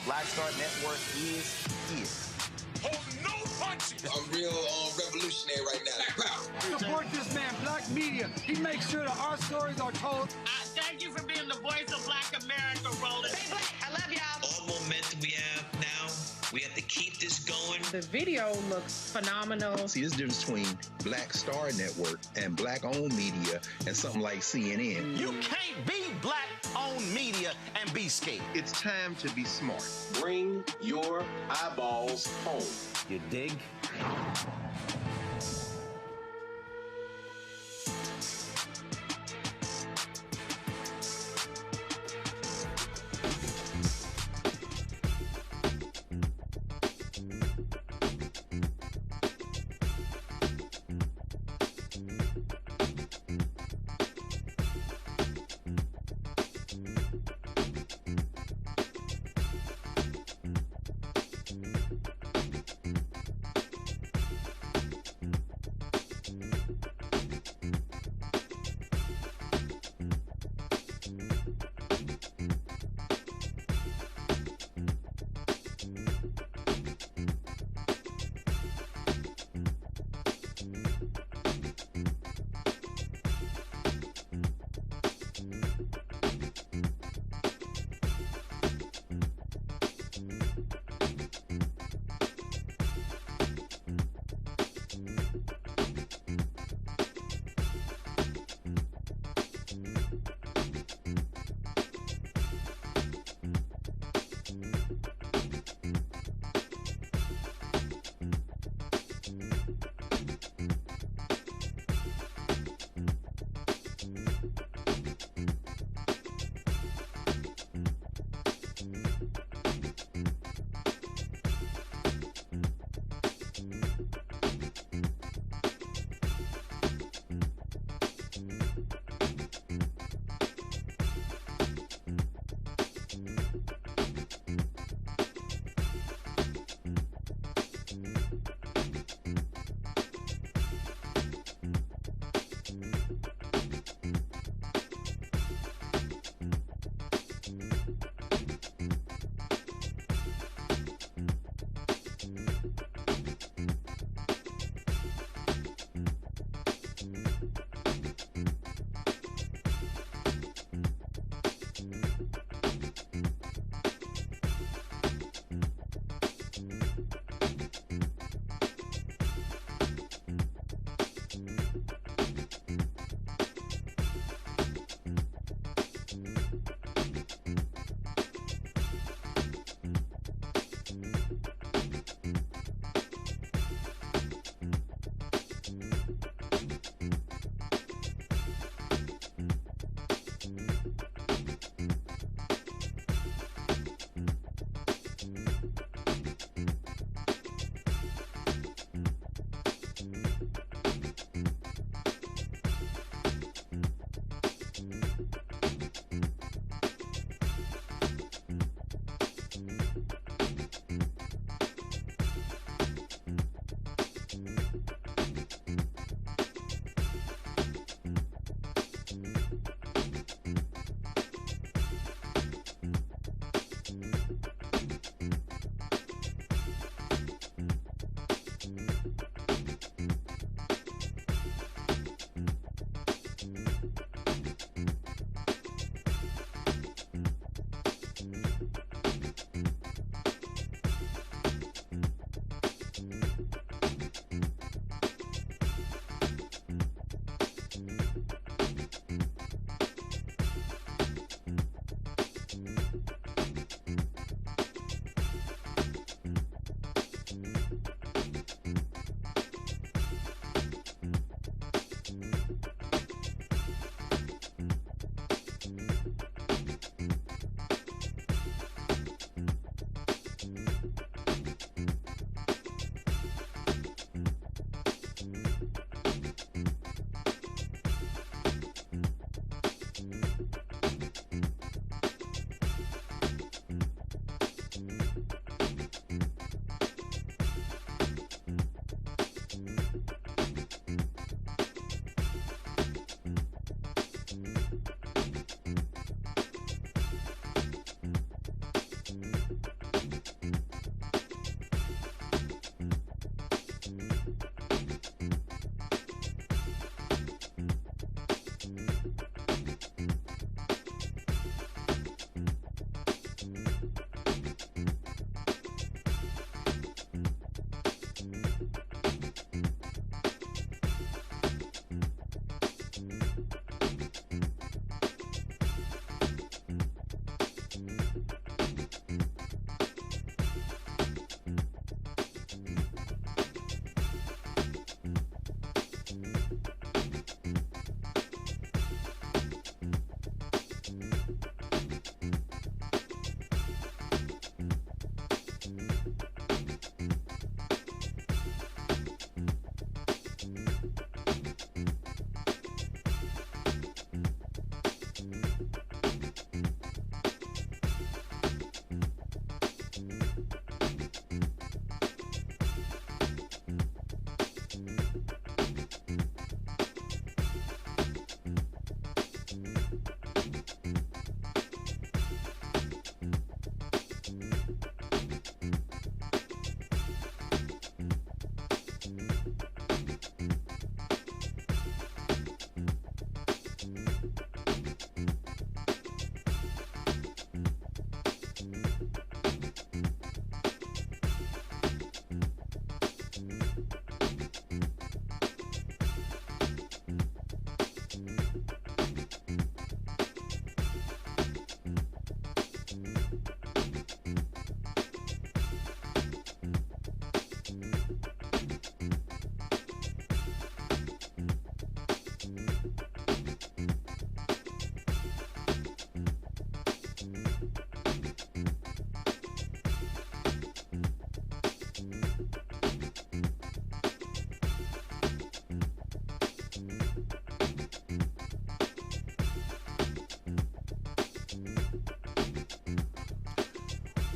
Black Star Network is here. Hold no punches. I'm real revolutionary right now. Black power. Support this man, Black Media. He makes sure that our stories are told. Thank you for being the voice of Black America, Roland. Stay black. I love y'all. All momentum we have now, we have to keep this going. The video looks phenomenal. See, this difference between Black Star Network and Black-owned media and something like CNN. You can't be Black-owned media and be scared. It's time to be smart. Bring your eyeballs home. You dig?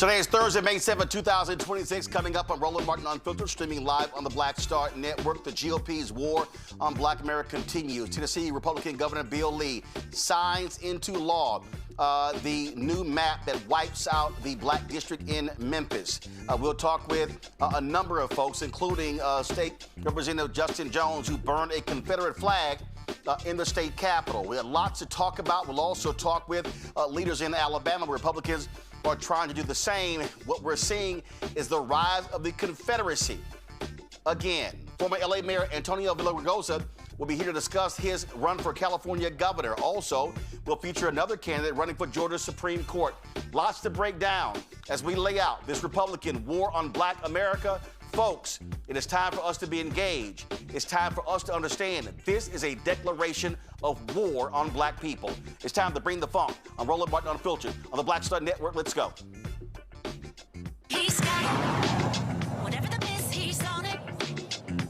Today is Thursday, May 7, 2026. Coming up on Roland Martin Unfiltered, streaming live on the Black Star Network. The GOP's war on Black America continues. Tennessee Republican Governor Bill Lee signs into law the new map that wipes out the Black district in Memphis. We'll talk with a number of folks, including State Representative Justin Jones, who burned a Confederate flag in the state capitol. We have lots to talk about. We'll also talk with leaders in Alabama. Republicans are trying to do the same. What we're seeing is the rise of the Confederacy. Again, former LA Mayor Antonio Villaraigosa will be here to discuss his run for California governor. Also, we'll feature another candidate running for Georgia's Supreme Court. Lots to break down as we lay out this Republican war on Black America. Folks, it is time for us to be engaged. It's time for us to understand that this is a declaration of war on Black people. It's time to bring the funk. I'm Roland Martin Unfiltered on the Black Star Network. Let's go. He's got whatever the miss, he's on it.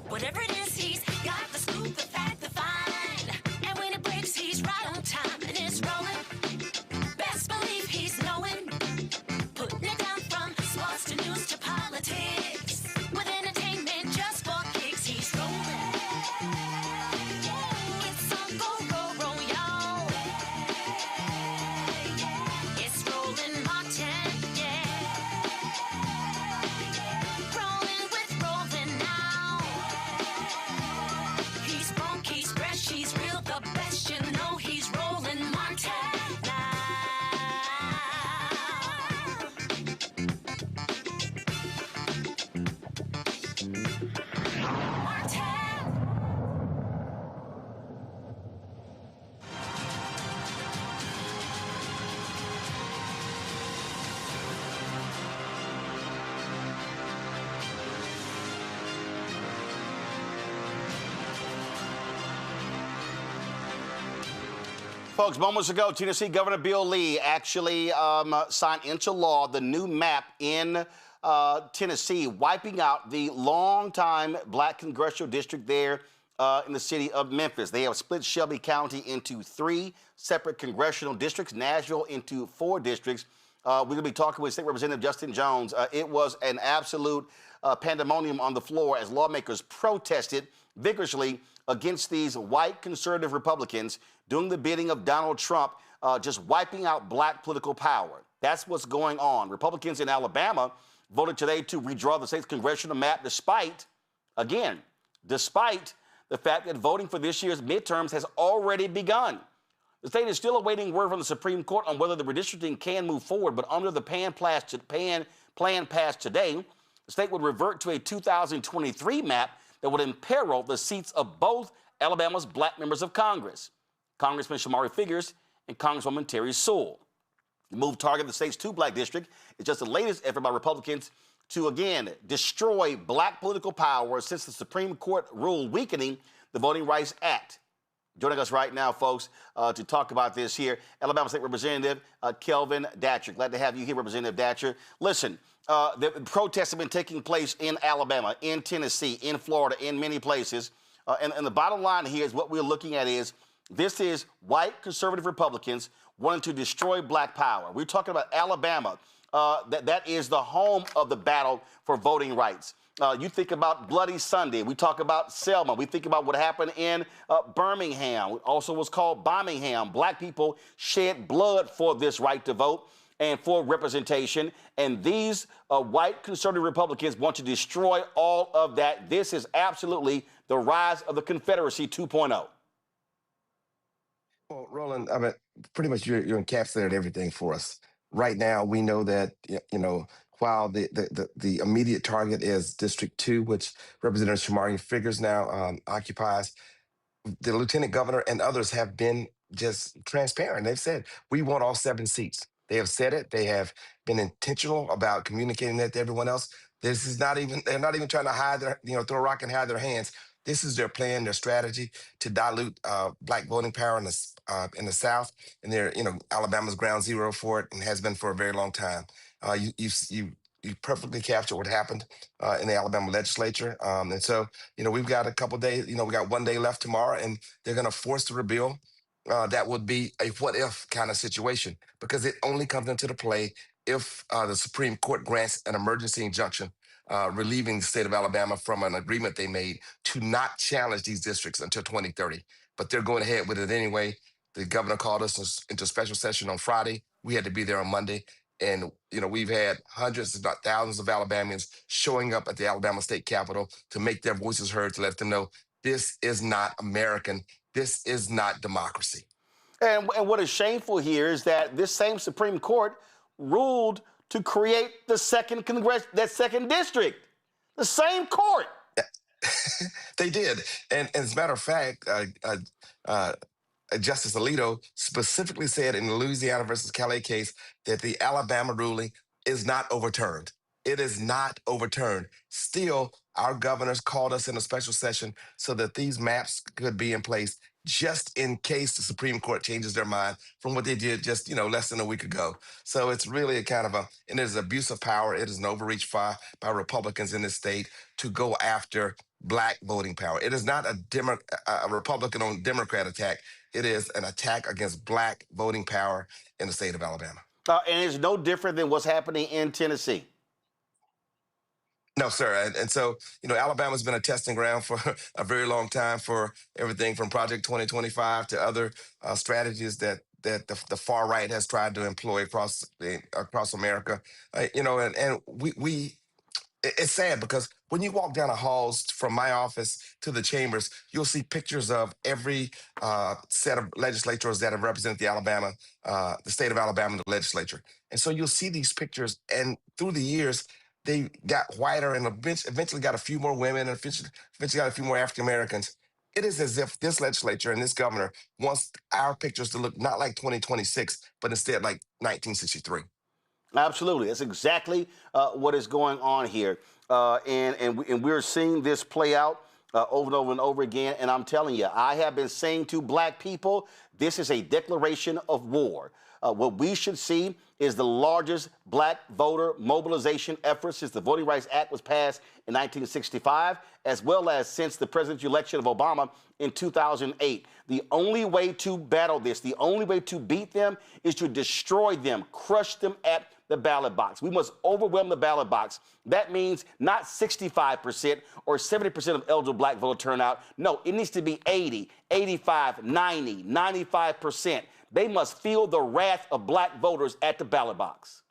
Whatever it is, he's got the scoop, the fact, the find. And when it breaks, he's right on time and it's rolling. Best believe he's knowing. Putting it down from sports to news to politics. With entertainment just for kicks, he's rolling. It's on go, y'all. It's Roland Martin, yeah. Rolling with Roland now. He's funk, he's fresh, he's real, the best, you know he's Roland Martin now. Folks, moments ago, Tennessee Governor Bill Lee actually signed into law the new map in Tennessee, wiping out the longtime Black congressional district there in the city of Memphis. They have split Shelby County into 3 separate congressional districts, Nashville into 4 districts. We're going to be talking with State Representative Justin Jones. It was an absolute pandemonium on the floor as lawmakers protested vigorously against these white conservative Republicans doing the bidding of Donald Trump, just wiping out Black political power. That's what's going on. Republicans in Alabama voted today to redraw the state's congressional map despite the fact that voting for this year's midterms has already begun. The state is still awaiting word from the Supreme Court on whether the redistricting can move forward, but under the plan passed today, the state would revert to a 2023 map that would imperil the seats of both Alabama's Black members of Congress, Congressman Shamari Figurs and Congresswoman Terry Sewell. The move targeted the state's 2 Black district is just the latest effort by Republicans to, again, destroy Black political power since the Supreme Court ruled weakening the Voting Rights Act. Joining us right now, folks, to talk about this here, Alabama State Representative Kelvin Datcher. Glad to have you here, Representative Datcher. Listen, the protests have been taking place in Alabama, in Tennessee, in Florida, in many places. And the bottom line here is what we're looking at is this is white conservative Republicans wanting to destroy Black power. We're talking about Alabama. That is the home of the battle for voting rights. You think about Bloody Sunday. We talk about Selma. We think about what happened in Birmingham, also was called Birmingham. Black people shed blood for this right to vote and for representation. And these white conservative Republicans want to destroy all of that. This is absolutely the rise of the Confederacy 2.0. Well, Roland, I mean, pretty much you're encapsulated everything for us. Right now, we know that, while the immediate target is District 2, which Representative Shamari Figurs now occupies, the lieutenant governor and others have been just transparent. They've said, we want all 7 seats. They have said it. They have been intentional about communicating that to everyone else. This is not even, they're not even trying to hide their, throw a rock and hide their hands. This is their plan, their strategy to dilute Black voting power in the South. And they're, Alabama's ground zero for it and has been for a very long time. You perfectly captured what happened in the Alabama legislature. And so, we've got a couple days, we got 1 day left tomorrow, and they're going to force the repeal. That would be a what if kind of situation, because it only comes into the play if the Supreme Court grants an emergency injunction relieving the state of Alabama from an agreement they made to not challenge these districts until 2030. But they're going ahead with it anyway. The governor called us into special session on Friday. We had to be there on Monday. And, we've had hundreds, if not thousands of Alabamians showing up at the Alabama State Capitol to make their voices heard, to let them know this is not American. This is not democracy. And what is shameful here is that this same Supreme Court ruled to create the second second district. The same court. They did. And as a matter of fact, Justice Alito specifically said in the Louisiana versus Calais case that the Alabama ruling is not overturned. It is not overturned. Still, our governors called us in a special session so that these maps could be in place just in case the Supreme Court changes their mind from what they did just, less than a week ago. So it's really a kind of and it is abuse of power. It is an overreach by Republicans in this state to go after Black voting power. It is not a Republican on Democrat attack. It is an attack against Black voting power in the state of Alabama. And it's no different than what's happening in Tennessee. No, sir. And so, Alabama's been a testing ground for a very long time for everything from Project 2025 to other strategies that the far right has tried to employ across America. And it's sad because when you walk down the halls from my office to the chambers, you'll see pictures of every set of legislators that have represented the state of Alabama, the legislature. And so you'll see these pictures, and through the years, they got whiter and eventually got a few more women and eventually got a few more African Americans. It is as if this legislature and this governor wants our pictures to look not like 2026, but instead like 1963. Absolutely. That's exactly what is going on here. And we're seeing this play out over and over and over again. And I'm telling you, I have been saying to Black people, this is a declaration of war. What we should see is the largest Black voter mobilization effort since the Voting Rights Act was passed in 1965, as well as since the presidential election of Obama in 2008. The only way to battle this, the only way to beat them is to destroy them, crush them at the ballot box. We must overwhelm the ballot box. That means not 65% or 70% of eligible Black voter turnout. No, it needs to be 80, 85, 90, 95%. They must feel the wrath of Black voters at the ballot box.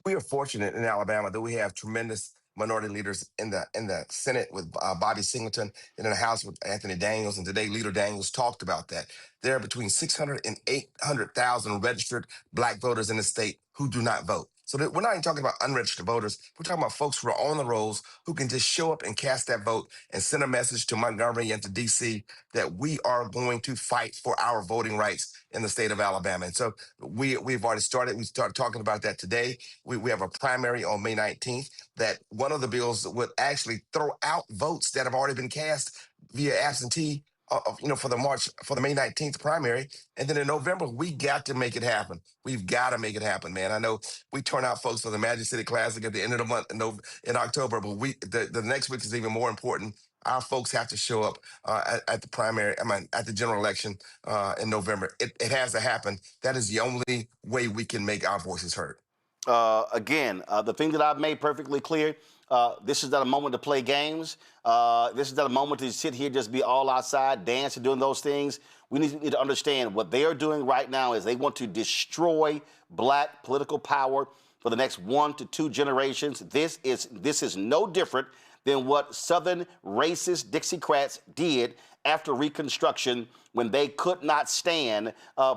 We are fortunate in Alabama that we have tremendous minority leaders in the Senate with Bobby Singleton, and in the House with Anthony Daniels. And today, Leader Daniels talked about that. There are between 600 and 800,000 registered Black voters in the state who do not vote. So we're not even talking about unregistered voters. We're talking about folks who are on the rolls who can just show up and cast that vote and send a message to Montgomery and to D.C. that we are going to fight for our voting rights in the state of Alabama. And so we've already started. We started talking about that today. We have a primary on May 19th that one of the bills would actually throw out votes that have already been cast via absentee for the May 19th primary. And then in November, we got to make it happen. We've got to make it happen, man. I know we turn out folks for the Magic City Classic at the end of the month in October, but the next week is even more important. Our folks have to show up at the primary, at the general election in November. It has to happen. That is the only way we can make our voices heard. Again, the thing that I've made perfectly clear, this is not a moment to play games. This is not a moment to sit here, just be all outside, dance and doing those things. We need to understand what they are doing right now is they want to destroy Black political power for the next 1 to 2 generations. This is no different than what Southern racist Dixiecrats did after Reconstruction when they could not stand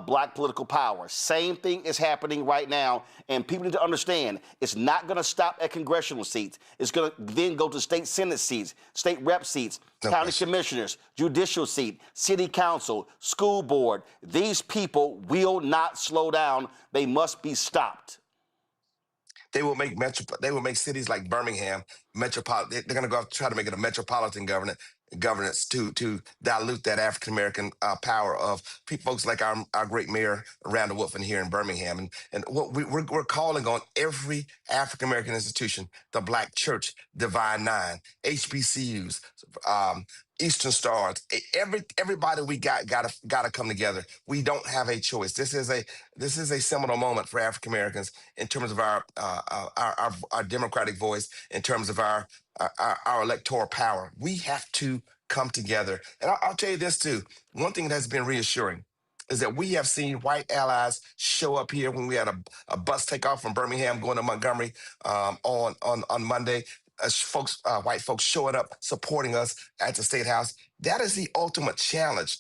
Black political power. Same thing is happening right now, and people need to understand it's not going to stop at congressional seats. It's going to then go to state Senate seats, state rep seats, county commissioners, judicial seat, city council, school board. These people will not slow down. They must be stopped. They will make cities like Birmingham metropolitan. They're going to go try to make it a metropolitan government. governance to dilute that African American power of folks like our great mayor Randall Wolfen here in Birmingham, and what we're calling on every African American institution, the Black Church, Divine Nine, HBCUs, Eastern Stars, everybody we gotta come together. We don't have a choice. This is a seminal moment for African Americans in terms of our democratic voice, in terms of our electoral power. We have to come together. And I'll tell you this too. One thing that's been reassuring is that we have seen white allies show up here when we had a bus take off from Birmingham going to Montgomery on Monday. White folks showing up, supporting us at the State House. That is the ultimate challenge,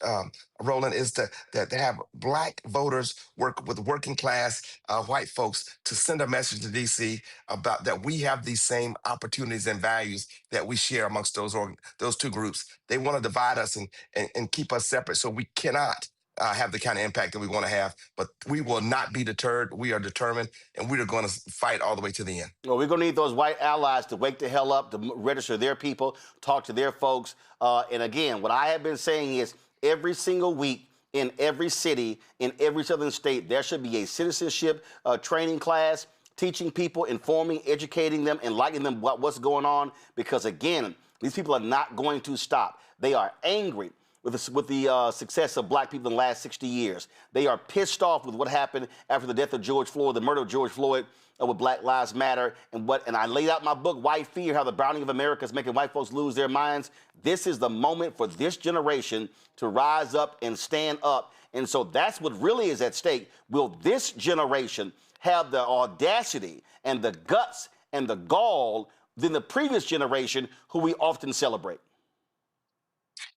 Roland, is to have Black voters work with working class white folks to send a message to D.C. about that we have these same opportunities and values that we share amongst those two groups. They want to divide us and keep us separate, so we cannot have the kind of impact that we want to have, but we will not be deterred. We are determined, and we are going to fight all the way to the end. Well, we're going to need those white allies to wake the hell up, to register their people, talk to their folks. And again, what I have been saying is every single week in every city, in every southern state, there should be a citizenship training class, teaching people, informing, educating them, enlightening them about what's going on. Because again, these people are not going to stop. They are angry with the success of Black people in the last 60 years. They are pissed off with what happened after the death of George Floyd, the murder of George Floyd, with Black Lives Matter, and I laid out my book, White Fear, how the browning of America is making white folks lose their minds. This is the moment for this generation to rise up and stand up. And so that's what really is at stake. Will this generation have the audacity and the guts and the gall than the previous generation who we often celebrate?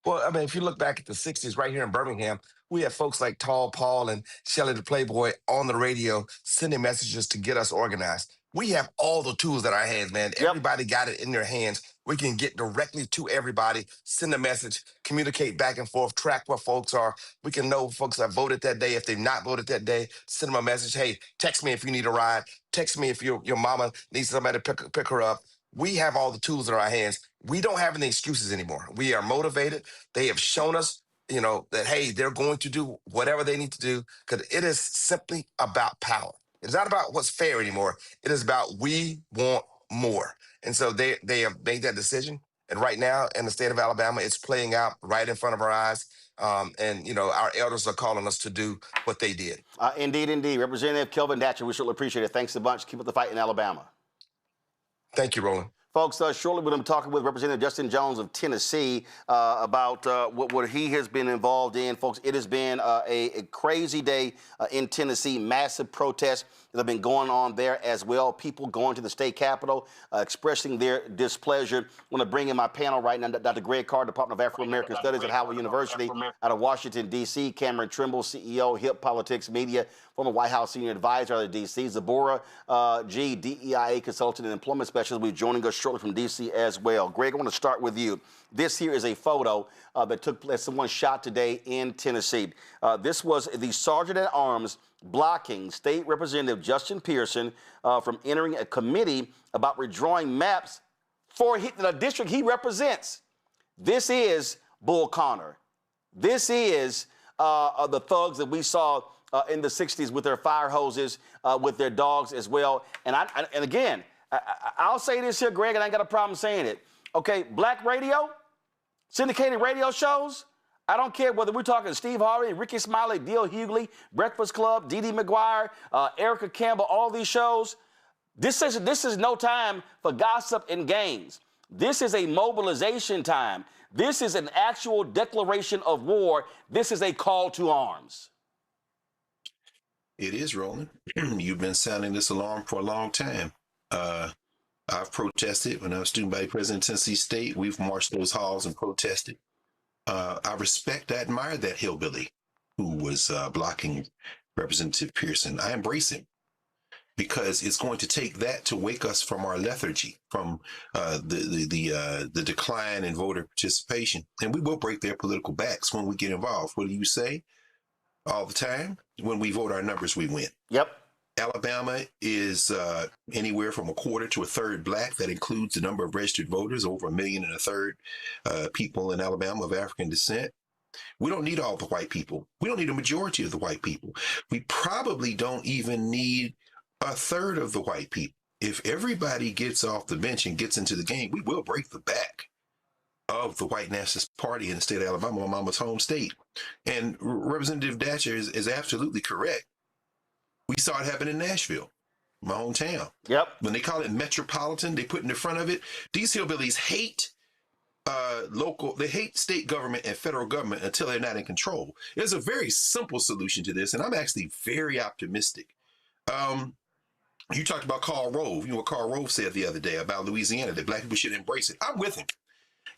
Well, I mean, if you look back at the 60s right here in Birmingham, we had folks like Tall Paul and Shelley the Playboy on the radio sending messages to get us organized. We have all the tools at our hands, man. Yep. Everybody got it in their hands. We can get directly to everybody, send a message, communicate back and forth, track where folks are. We can know folks that voted that day. If they've not voted that day, send them a message. Hey, text me if you need a ride. Text me if your mama needs somebody to pick her up. We have all the tools in our hands. We don't have any excuses anymore. We are motivated. They have shown us, that, hey, they're going to do whatever they need to do, because it is simply about power. It's not about what's fair anymore. It is about we want more. And so they have made that decision. And right now in the state of Alabama, it's playing out right in front of our eyes. And our elders are calling us to do what they did. Indeed, indeed. Representative Kelvin Datcher, we certainly appreciate it. Thanks a bunch. Keep up the fight in Alabama. Thank you, Roland. Folks, shortly we're going to be talking with Representative Justin Jones of Tennessee about what he has been involved in. Folks, it has been a crazy day in Tennessee. Massive protests that have been going on there as well. People going to the state capitol, expressing their displeasure. I want to bring in my panel right now, Dr. Greg Carr, Department of Afro-American Studies at Howard University out of Washington, D.C. Cameron Trimble, CEO, Hip Politics Media, former White House Senior Advisor out of D.C. Zebora G., DEIA Consultant and Employment Specialist, will be joining us shortly from D.C. as well. Greg, I want to start with you. This here is a photo that took place, someone shot today in Tennessee. This was the Sergeant at Arms blocking State Representative Justin Pearson from entering a committee about redrawing maps for the district he represents. This is Bull Connor. This is the thugs that we saw in the 60s with their fire hoses, with their dogs as well. And again, I'll say this here, Greg, and I ain't got a problem saying it. Okay, Black radio, syndicated radio shows, I don't care whether we're talking Steve Harvey, Ricky Smiley, D.L. Hughley, Breakfast Club, Dee McGuire, Erica Campbell, all these shows. This is no time for gossip and games. This is a mobilization time. This is an actual declaration of war. This is a call to arms. It is, Roland. You've been sounding this alarm for a long time. I've protested when I was student body president of Tennessee State. We've marched those halls and protested. I respect, I admire that hillbilly who was blocking Representative Pearson. I embrace him because it's going to take that to wake us from our lethargy, from the decline in voter participation. And we will break their political backs when we get involved. What do you say all the time? When we vote our numbers, we win. Yep. Alabama is anywhere from a quarter to a third black. That includes the number of registered voters, over 1.3 million people in Alabama of African descent. We don't need all the white people. We don't need a majority of the white people. We probably don't even need a third of the white people. If everybody gets off the bench and gets into the game, we will break the back of the white nationalist party in the state of Alabama, my mama's home state. And Representative Datcher is absolutely correct. We saw it happen in Nashville, my hometown. Yep. When they call it metropolitan, they put in the front of it, these hillbillies hate they hate state government and federal government until they're not in control. There's a very simple solution to this, and I'm actually very optimistic. You talked about Karl Rove. You know what Karl Rove said the other day about Louisiana, that black people should embrace it. I'm with him.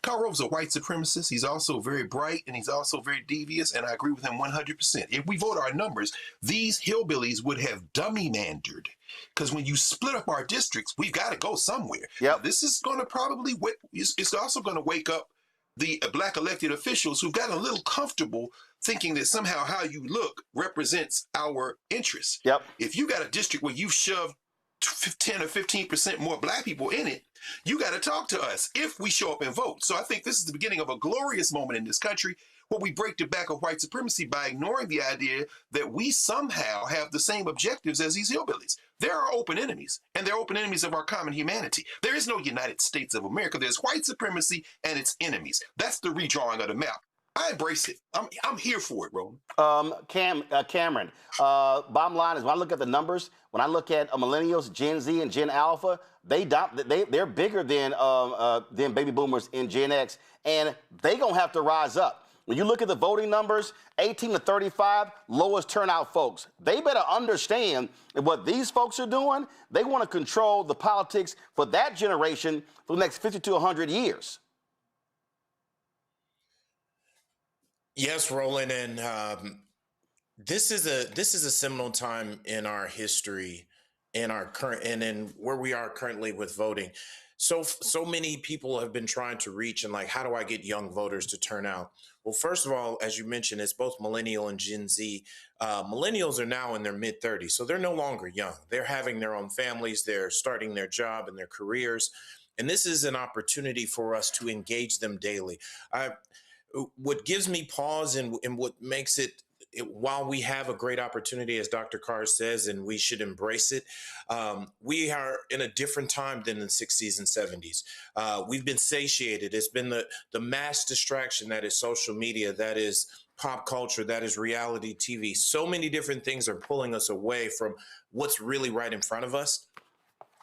Karl Rove's a white supremacist. He's also very bright, and he's also very devious, and I agree with him 100%. If we vote our numbers, these hillbillies would have dummy-mandered, because when you split up our districts, we've got to go somewhere. Yep. This is going to probably, it's also going to wake up the black elected officials who've gotten a little comfortable thinking that somehow how you look represents our interests. Yep. If you got a district where you've shoved 10 or 15% more black people in it, you got to talk to us if we show up and vote. So I think this is the beginning of a glorious moment in this country where we break the back of white supremacy by ignoring the idea that we somehow have the same objectives as these hillbillies. There are open enemies, and they're open enemies of our common humanity. There is no United States of America. There's white supremacy and its enemies. That's the redrawing of the map. I embrace it. I'm here for it, Roland. Cameron, bottom line is when I look at the numbers, when I look at millennials, Gen Z, and Gen Alpha, they're bigger than baby boomers in Gen X, and they gonna have to rise up. When you look at the voting numbers, 18 to 35, lowest turnout folks. They better understand that what these folks are doing, they want to control the politics for that generation for the next 50 to 100 years. Yes, Roland, and this is a seminal time in our history, in our current, and in where we are currently with voting. So many people have been trying to reach, and like, how do I get young voters to turn out? Well, first of all, as you mentioned, it's both millennial and Gen Z. Millennials are now in their mid-30s, so they're no longer young. They're having their own families. They're starting their job and their careers, and this is an opportunity for us to engage them daily. What gives me pause and what makes it, while we have a great opportunity, as Dr. Carr says, and we should embrace it, we are in a different time than the 60s and 70s. We've been satiated. It's been the mass distraction that is social media, that is pop culture, that is reality TV. So many different things are pulling us away from what's really right in front of us.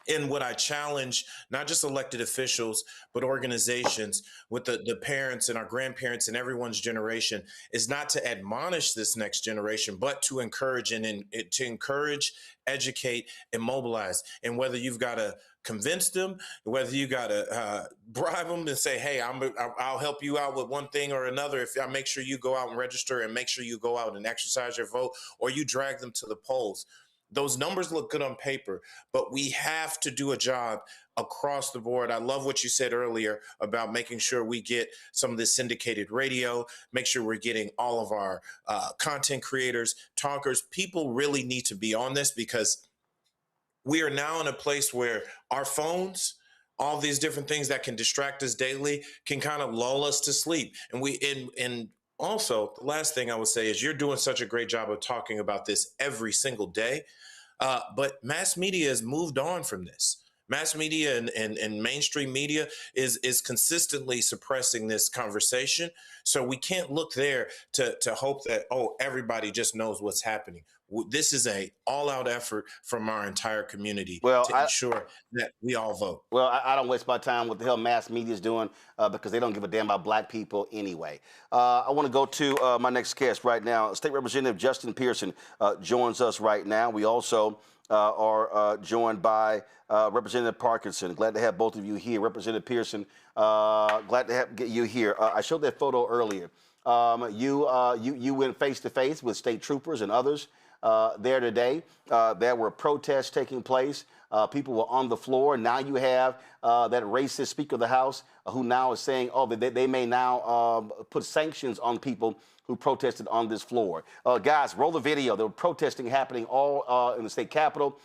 And what I challenge, not just elected officials, but organizations with the parents and our grandparents and everyone's generation, is not to admonish this next generation, but to encourage educate, and mobilize. And whether you've got to convince them, whether you got to bribe them and say, hey, I'll help you out with one thing or another if I make sure you go out and register and make sure you go out and exercise your vote, or you drag them to the polls. Those numbers look good on paper, but we have to do a job across the board. I love what you said earlier about making sure we get some of this syndicated radio, make sure we're getting all of our content creators, talkers. People really need to be on this, because we are now in a place where our phones, all these different things that can distract us daily, can kind of lull us to sleep. And also, the last thing I would say is you're doing such a great job of talking about this every single day, but mass media has moved on from this. Mass media and mainstream media is consistently suppressing this conversation. So we can't look there to hope that, everybody just knows what's happening. This is a all-out effort from our entire community to ensure that we all vote. Well, I don't waste my time with the hell mass media is doing because they don't give a damn about black people anyway. I want to go to my next guest right now. State Representative Justin Pearson joins us right now. We also are joined by Representative Parkinson. Glad to have both of you here. Representative Pearson, glad to get you here. I showed that photo earlier. You went face-to-face with state troopers and others there today. There were protests taking place People were on the floor. Now you have that racist Speaker of the House who now is saying, oh, they may now put sanctions on people who protested on this floor. Guys, roll the video. There were protesting happening all in the state capitol.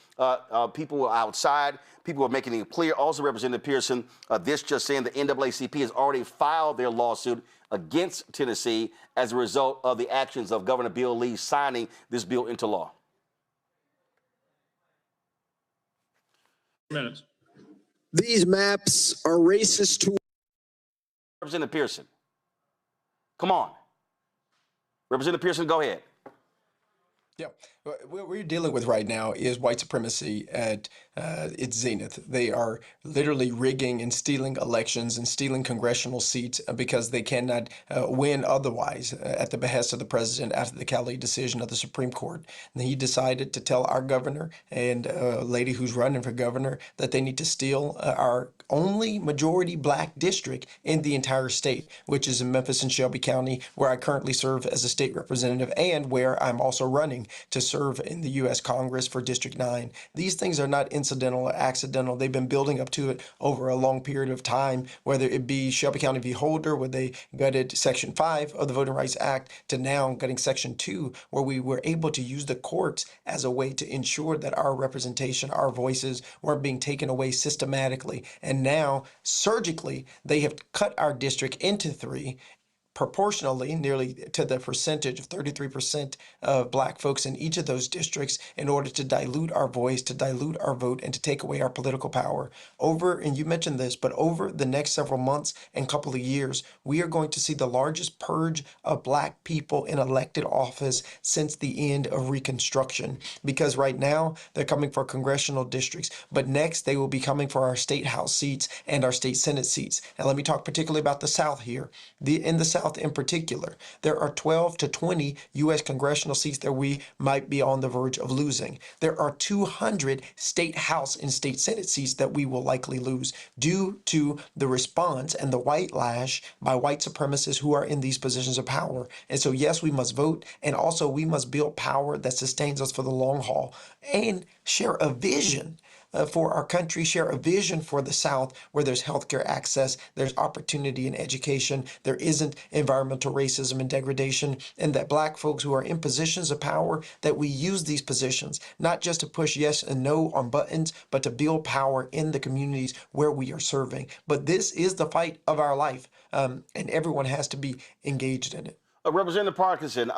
People were outside. People were making it clear. Also, Representative Pearson, this just saying the NAACP has already filed their lawsuit against Tennessee as a result of the actions of Governor Bill Lee signing this bill into law. Minutes. These maps are racist to Representative Pearson. Come on. Representative Pearson, go ahead. Yeah, what we're dealing with right now is white supremacy at its zenith. They are literally rigging and stealing elections and stealing congressional seats because they cannot win otherwise at the behest of the president after the Calif decision of the Supreme Court. And he decided to tell our governor and a lady who's running for governor that they need to steal our only majority black district in the entire state, which is in Memphis and Shelby County, where I currently serve as a state representative and where I'm also running to serve in the U.S. Congress for District 9. These things are not incidental or accidental. They've been building up to it over a long period of time, whether it be Shelby County v. Holder, where they gutted Section 5 of the Voting Rights Act, to now gutting Section 2, where we were able to use the courts as a way to ensure that our representation, our voices weren't being taken away systematically. And now, surgically, they have cut our district into 3, proportionally, nearly to the percentage of 33% of black folks in each of those districts, in order to dilute our voice, to dilute our vote, and to take away our political power. And you mentioned this, but over the next several months and couple of years, we are going to see the largest purge of black people in elected office since the end of Reconstruction. Because right now, they're coming for congressional districts, but next they will be coming for our state house seats and our state senate seats. And let me talk particularly about the South here. In the South in particular, there are 12 to 20 U.S. congressional seats that we might be on the verge of losing. There are 200 state house and state senate seats that we will likely lose due to the response and the white lash by white supremacists who are in these positions of power. And so, yes, we must vote, and also we must build power that sustains us for the long haul and share a vision for our country, share a vision for the South where there's healthcare access, there's opportunity in education, there isn't environmental racism and degradation, and that black folks who are in positions of power, that we use these positions, not just to push yes and no on buttons, but to build power in the communities where we are serving. But this is the fight of our life, and everyone has to be engaged in it. Representative Parkinson,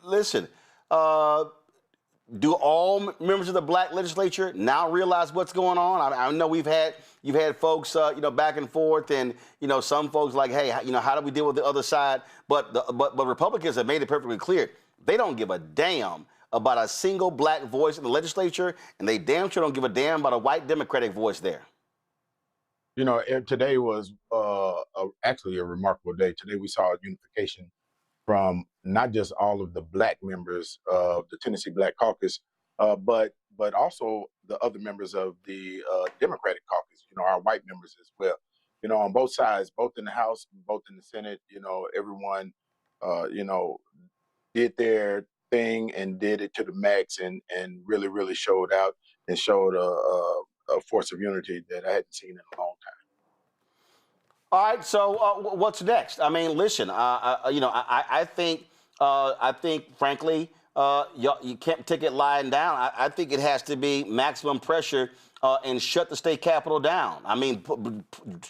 listen, do all members of the black legislature now realize what's going on? I know you've had folks, back and forth, and some folks like, hey, how do we deal with the other side? But Republicans have made it perfectly clear they don't give a damn about a single black voice in the legislature, and they damn sure don't give a damn about a white Democratic voice there. Today was actually a remarkable day. Today we saw unification from not just all of the black members of the Tennessee Black Caucus, but also the other members of the Democratic Caucus, our white members as well. On both sides, both in the House, both in the Senate, everyone, did their thing and did it to the max and really, really showed out and showed a force of unity that I hadn't seen in a long time. All right, so what's next? I mean, listen, I think, frankly, you can't take it lying down. I think it has to be maximum pressure and shut the state capitol down. I mean,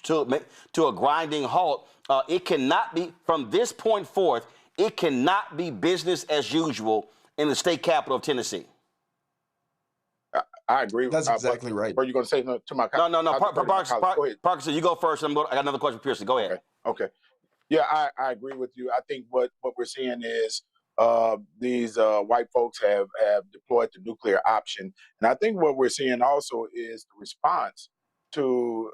to a grinding halt. It cannot be, from this point forth, it cannot be business as usual in the state capitol of Tennessee. I agree. That's exactly right. Are you going to say no to my No. Parkinson, you go first. I got another question for Pearson. Go ahead. Okay. Yeah, I agree with you. I think what we're seeing is these white folks have deployed the nuclear option. And I think what we're seeing also is the response to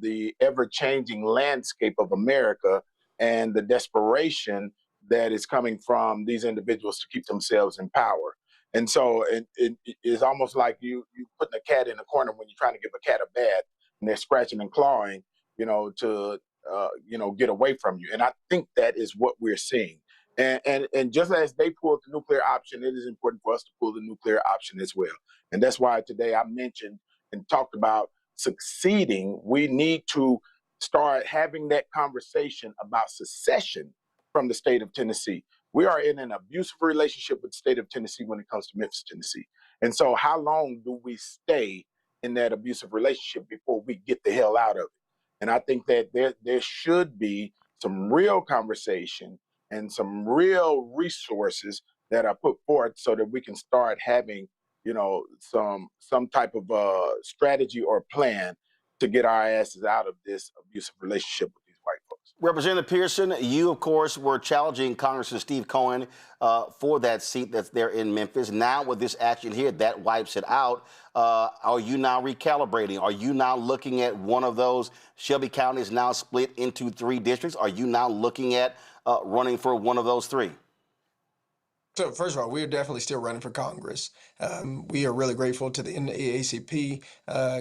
the ever-changing landscape of America and the desperation that is coming from these individuals to keep themselves in power. And so it is almost like you putting a cat in a corner when you're trying to give a cat a bath and they're scratching and clawing, to get away from you. And I think that is what we're seeing. And just as they pulled the nuclear option, it is important for us to pull the nuclear option as well. And that's why today I mentioned and talked about succeeding, we need to start having that conversation about secession from the state of Tennessee. We are in an abusive relationship with the state of Tennessee when it comes to Memphis, Tennessee. And so how long do we stay in that abusive relationship before we get the hell out of it? And I think that there should be some real conversation and some real resources that are put forth so that we can start having, some type of strategy or plan to get our asses out of this abusive relationship with these white folks. Representative Pearson, you, of course, were challenging Congressman Steve Cohen for that seat that's there in Memphis. Now, with this action here, that wipes it out. Are you now recalibrating? Are you now looking at one of those? Shelby County is now split into 3 districts. Are you now looking at running for one of those 3? So first of all, we are definitely still running for Congress. We are really grateful to the NAACP,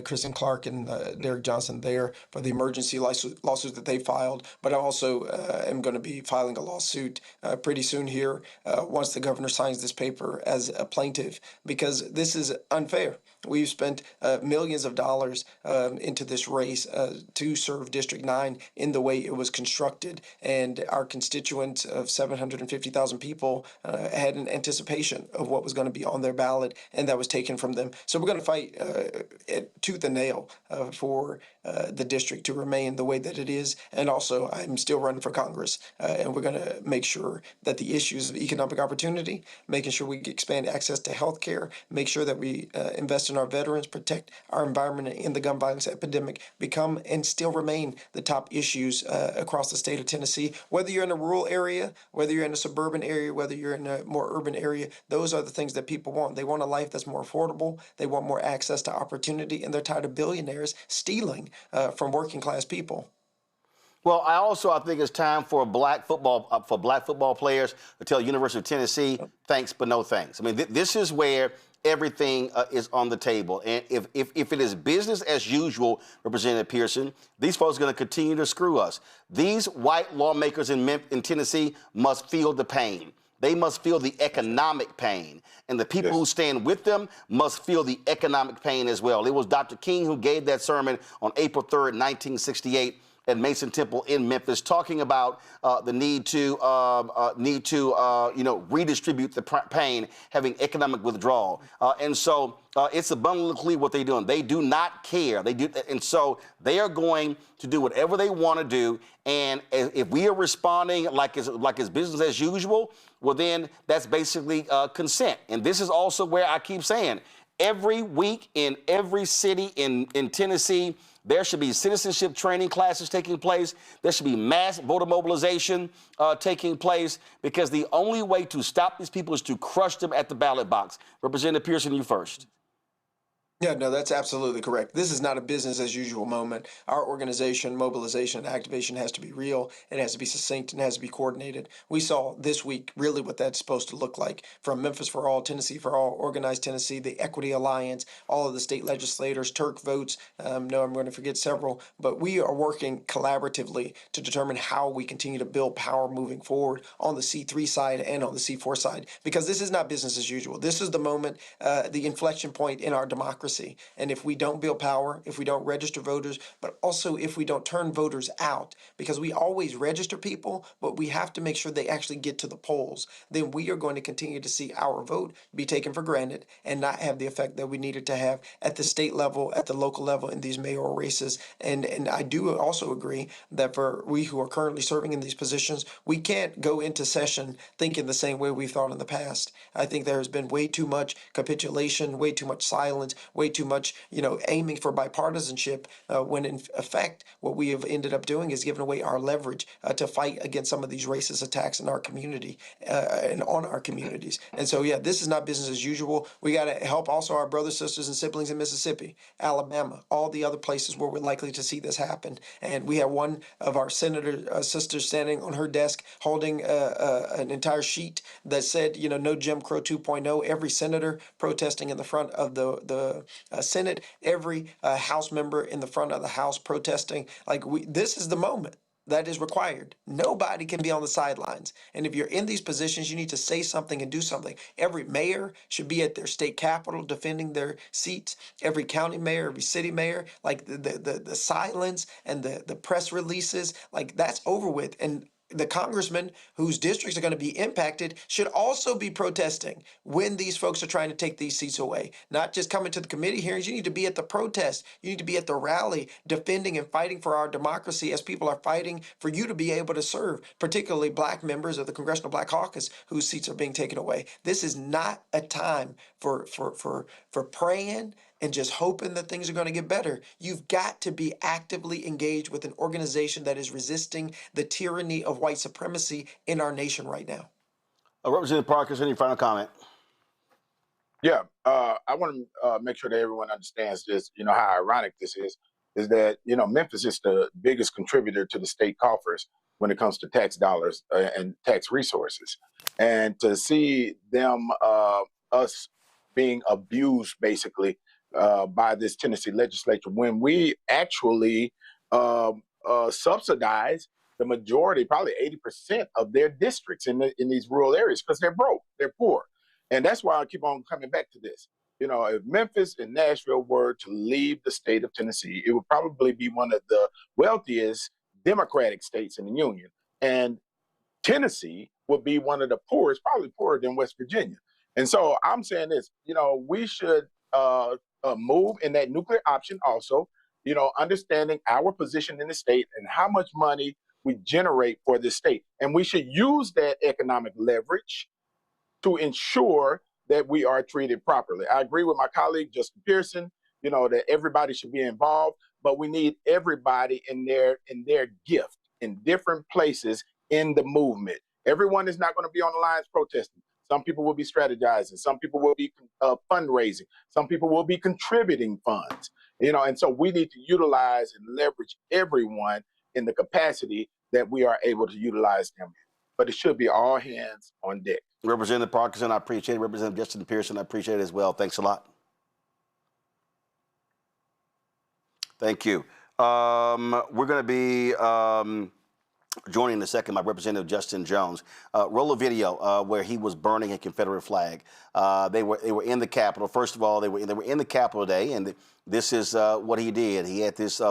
Kristen Clark and Derek Johnson there for the emergency lawsuit that they filed. But I also am going to be filing a lawsuit pretty soon here once the governor signs this paper as a plaintiff, because this is unfair. We've spent millions of dollars into this race to serve District 9 in the way it was constructed. And our constituents of 750,000 people had an anticipation of what was going to be on their ballot, and that was taken from them. So we're going to fight tooth and nail for the district to remain the way that it is. And also, I'm still running for Congress, and we're going to make sure that the issues of economic opportunity, making sure we expand access to health care, make sure that we invest in our veterans, protect our environment and the gun violence epidemic, become and still remain the top issues across the state of Tennessee. Whether you're in a rural area, whether you're in a suburban area, whether you're in a more urban area, those are the things that people want. They want a life that's more affordable. They want more access to opportunity, and they're tired of billionaires stealing from working class people. Well, I think it's time for black football players to tell University of Tennessee, thanks, but no thanks. I mean, this is where everything is on the table. And if it is business as usual, Representative Pearson, these folks are going to continue to screw us. These white lawmakers in Tennessee must feel the pain. They must feel the economic pain. And the people who stand with them must feel the economic pain as well. It was Dr. King who gave that sermon on April 3rd, 1968. At Mason Temple in Memphis, talking about the need to redistribute the pain, having economic withdrawal, and so it's abundantly clear what they're doing. They do not care. And so they are going to do whatever they want to do. And if we are responding like it's business as usual, well, then that's basically consent. And this is also where I keep saying, every week in every city in Tennessee, there should be citizenship training classes taking place. There should be mass voter mobilization taking place, because the only way to stop these people is to crush them at the ballot box. Representative Pearson, you first. Yeah, no, that's absolutely correct. This is not a business as usual moment. Our organization, mobilization, and activation has to be real. It has to be succinct and has to be coordinated. We saw this week really what that's supposed to look like, from Memphis for All, Tennessee for All, Organized Tennessee, the Equity Alliance, all of the state legislators, Turk votes. No, I'm going to forget several, but we are working collaboratively to determine how we continue to build power moving forward on the C3 side and on the C4 side, because this is not business as usual. This is the moment, the inflection point in our democracy. And if we don't build power, if we don't register voters, but also if we don't turn voters out, because we always register people, but we have to make sure they actually get to the polls, then we are going to continue to see our vote be taken for granted and not have the effect that we needed to have at the state level, at the local level in these mayoral races. And I do also agree that for we who are currently serving in these positions, we can't go into session thinking the same way we thought in the past. I think there has been way too much capitulation, way too much silence, way too much, aiming for bipartisanship, when in effect, what we have ended up doing is giving away our leverage to fight against some of these racist attacks in our community and on our communities. And so, yeah, this is not business as usual. We got to help also our brothers, sisters, and siblings in Mississippi, Alabama, all the other places where we're likely to see this happen. And we have one of our senator sisters standing on her desk holding an entire sheet that said, no Jim Crow 2.0, every senator protesting in the front of the Senate, every House member in the front of the House protesting. This is the moment. that is required. Nobody can be on the sidelines. And if you're in these positions, you need to say something and do something. Every mayor should be at their state capitol defending their seats. Every county mayor, every city mayor, like the silence and the press releases, like that's over with. And the congressmen whose districts are going to be impacted should also be protesting when these folks are trying to take these seats away. Not just coming to the committee hearings. You need to be at the protest. You need to be at the rally, defending and fighting for our democracy as people are fighting for you to be able to serve, particularly black members of the Congressional Black Caucus whose seats are being taken away. This is not a time for praying and just hoping that things are going to get better. You've got to be actively engaged with an organization that is resisting the tyranny of white supremacy in our nation right now. Representative Parker, any final comment? Yeah, I want to make sure that everyone understands this, how ironic this is that, Memphis is the biggest contributor to the state coffers when it comes to tax dollars and tax resources. And to see them, us being abused basically by this Tennessee legislature when we actually subsidize the majority, probably 80% of their districts in these rural areas because they're broke, they're poor. And that's why I keep on coming back to this. If Memphis and Nashville were to leave the state of Tennessee, it would probably be one of the wealthiest Democratic states in the Union. And Tennessee would be one of the poorest, probably poorer than West Virginia. And so I'm saying this, we should move in that nuclear option also, understanding our position in the state and how much money we generate for the state. And we should use that economic leverage to ensure that we are treated properly. I agree with my colleague, Justin Pearson, that everybody should be involved, but we need everybody in their gift in different places in the movement. Everyone is not going to be on the lines protesting. Some people will be strategizing. Some people will be fundraising. Some people will be contributing funds, and so we need to utilize and leverage everyone in the capacity that we are able to utilize them in. But it should be all hands on deck. Representative Parkinson, I appreciate it. Representative Justin Pearson, I appreciate it as well. Thanks a lot. Thank you. We're going to be joining in a second by Representative Justin Jones. Roll a video where he was burning a Confederate flag. They were in the Capitol. First of all, they were in the Capitol today, and this is what he did. He had this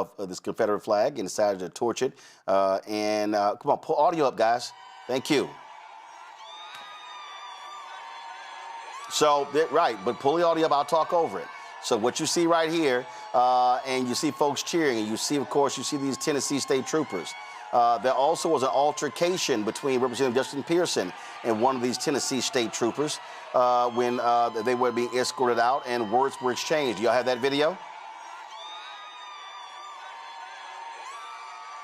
Confederate flag and decided to torch it. Come on, pull audio up, guys. Thank you. So, right, but pull the audio up, I'll talk over it. So what you see right here, and you see folks cheering, and you see, of course, these Tennessee state troopers. There also was an altercation between Representative Justin Pearson and one of these Tennessee state troopers when they were being escorted out and words were exchanged. Do y'all have that video?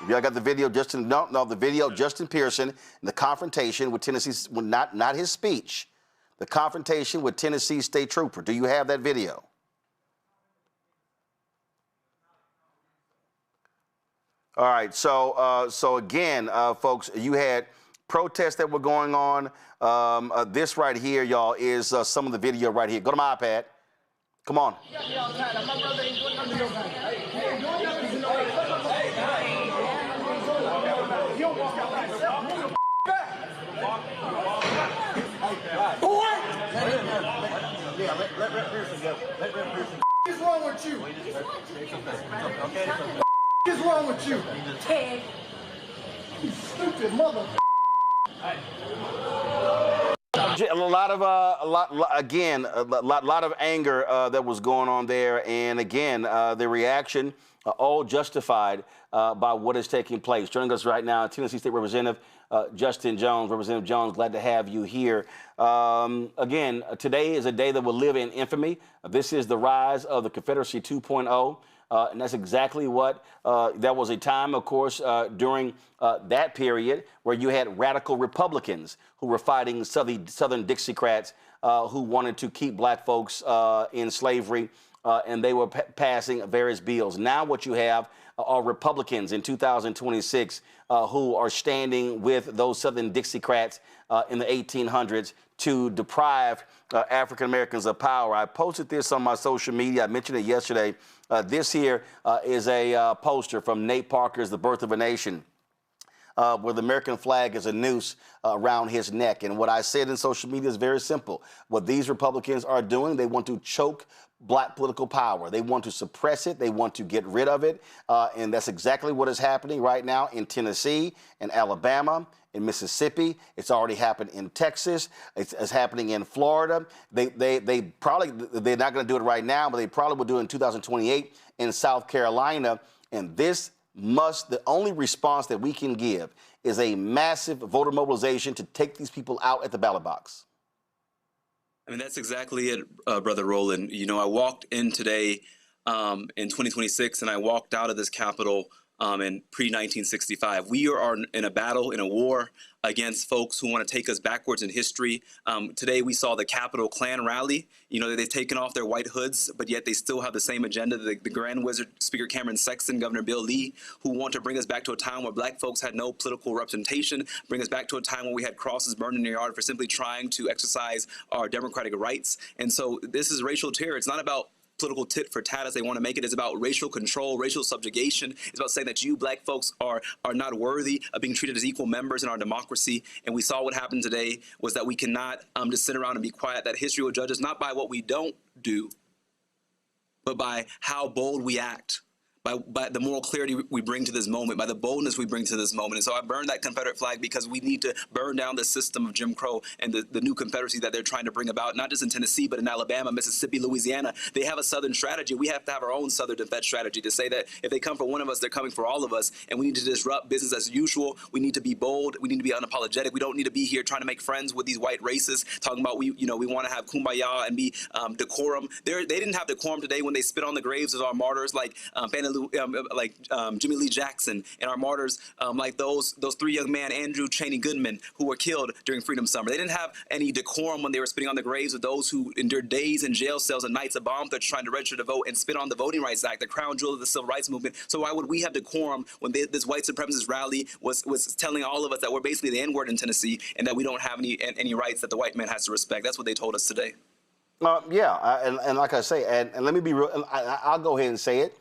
Y'all got the video, Justin? No, the video, Justin Pearson, and the confrontation with Tennessee, not his speech, the confrontation with Tennessee state trooper. Do you have that video? All right, so again, folks, you had protests that were going on. This right here, y'all, is some of the video right here. Go to my iPad. Come on. What's wrong with you? What's wrong with you? You stupid mother. A lot of anger that was going on there, and again, the reaction all justified by what is taking place. Joining us right now, Tennessee State Representative Justin Jones. Representative Jones, glad to have you here. Again, today is a day that will live in infamy. This is the rise of the Confederacy 2.0. And that's exactly what, that was a time, of course, during that period where you had radical Republicans who were fighting Southern Dixiecrats who wanted to keep black folks in slavery, and they were passing various bills. Now what you have are Republicans in 2026 who are standing with those Southern Dixiecrats in the 1800s to deprive African Americans of power. I posted this on my social media. I mentioned it yesterday. This here is a poster from Nate Parker's The Birth of a Nation. where the American flag is a noose around his neck. And what I said in social media is very simple. What these Republicans are doing, they want to choke black political power. They want to suppress it. They want to get rid of it. And that's exactly what is happening right now in Tennessee, in Alabama, in Mississippi. It's already happened in Texas. It's happening in Florida. They're not going to do it right now, but they probably will do it in 2028 in South Carolina. And the only response that we can give is a massive voter mobilization to take these people out at the ballot box. I mean, that's exactly it, Brother Roland. You know, I walked in today in 2026, and I walked out of this Capitol in pre-1965. We are in a battle, in a war against folks who want to take us backwards in history. Today we saw the Capitol Klan rally. You know, they've taken off their white hoods, but yet they still have the same agenda. The Grand Wizard, Speaker Cameron Sexton, Governor Bill Lee, who want to bring us back to a time where black folks had no political representation, bring us back to a time when we had crosses burned in the yard for simply trying to exercise our democratic rights. And so this is racial terror. It's not about political tit for tat as they want to make it. It's about racial control, racial subjugation. It's about saying that you black folks are not worthy of being treated as equal members in our democracy. And we saw what happened today was that we cannot just sit around and be quiet, that history will judge us not by what we don't do, but by how bold we act, by the moral clarity we bring to this moment, by the boldness we bring to this moment. And so I burned that Confederate flag because we need to burn down the system of Jim Crow and the new Confederacy that they're trying to bring about, not just in Tennessee, but in Alabama, Mississippi, Louisiana. They have a Southern strategy. We have to have our own Southern defense strategy to say that if they come for one of us, they're coming for all of us. And we need to disrupt business as usual. We need to be bold. We need to be unapologetic. We don't need to be here trying to make friends with these white racists, talking about we want to have kumbaya and be decorum. They didn't have decorum today when they spit on the graves of our martyrs like Jimmy Lee Jackson, and our martyrs like those three young men, Andrew Cheney Goodman, who were killed during Freedom Summer. They didn't have any decorum when they were spitting on the graves of those who endured days in jail cells and nights of bomb threats trying to register to vote and spit on the Voting Rights Act, the crown jewel of the civil rights movement. So why would we have decorum when this white supremacist rally was telling all of us that we're basically the N-word in Tennessee and that we don't have any rights that the white man has to respect? That's what they told us today. And like I say, and let me be real, I'll go ahead and say it.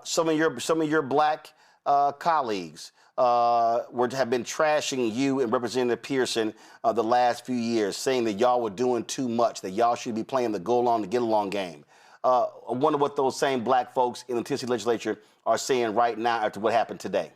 Some of your black colleagues have been trashing you and Representative Pearson the last few years, saying that y'all were doing too much, that y'all should be playing the go along to get along game. I wonder what those same black folks in the Tennessee legislature are saying right now after what happened today.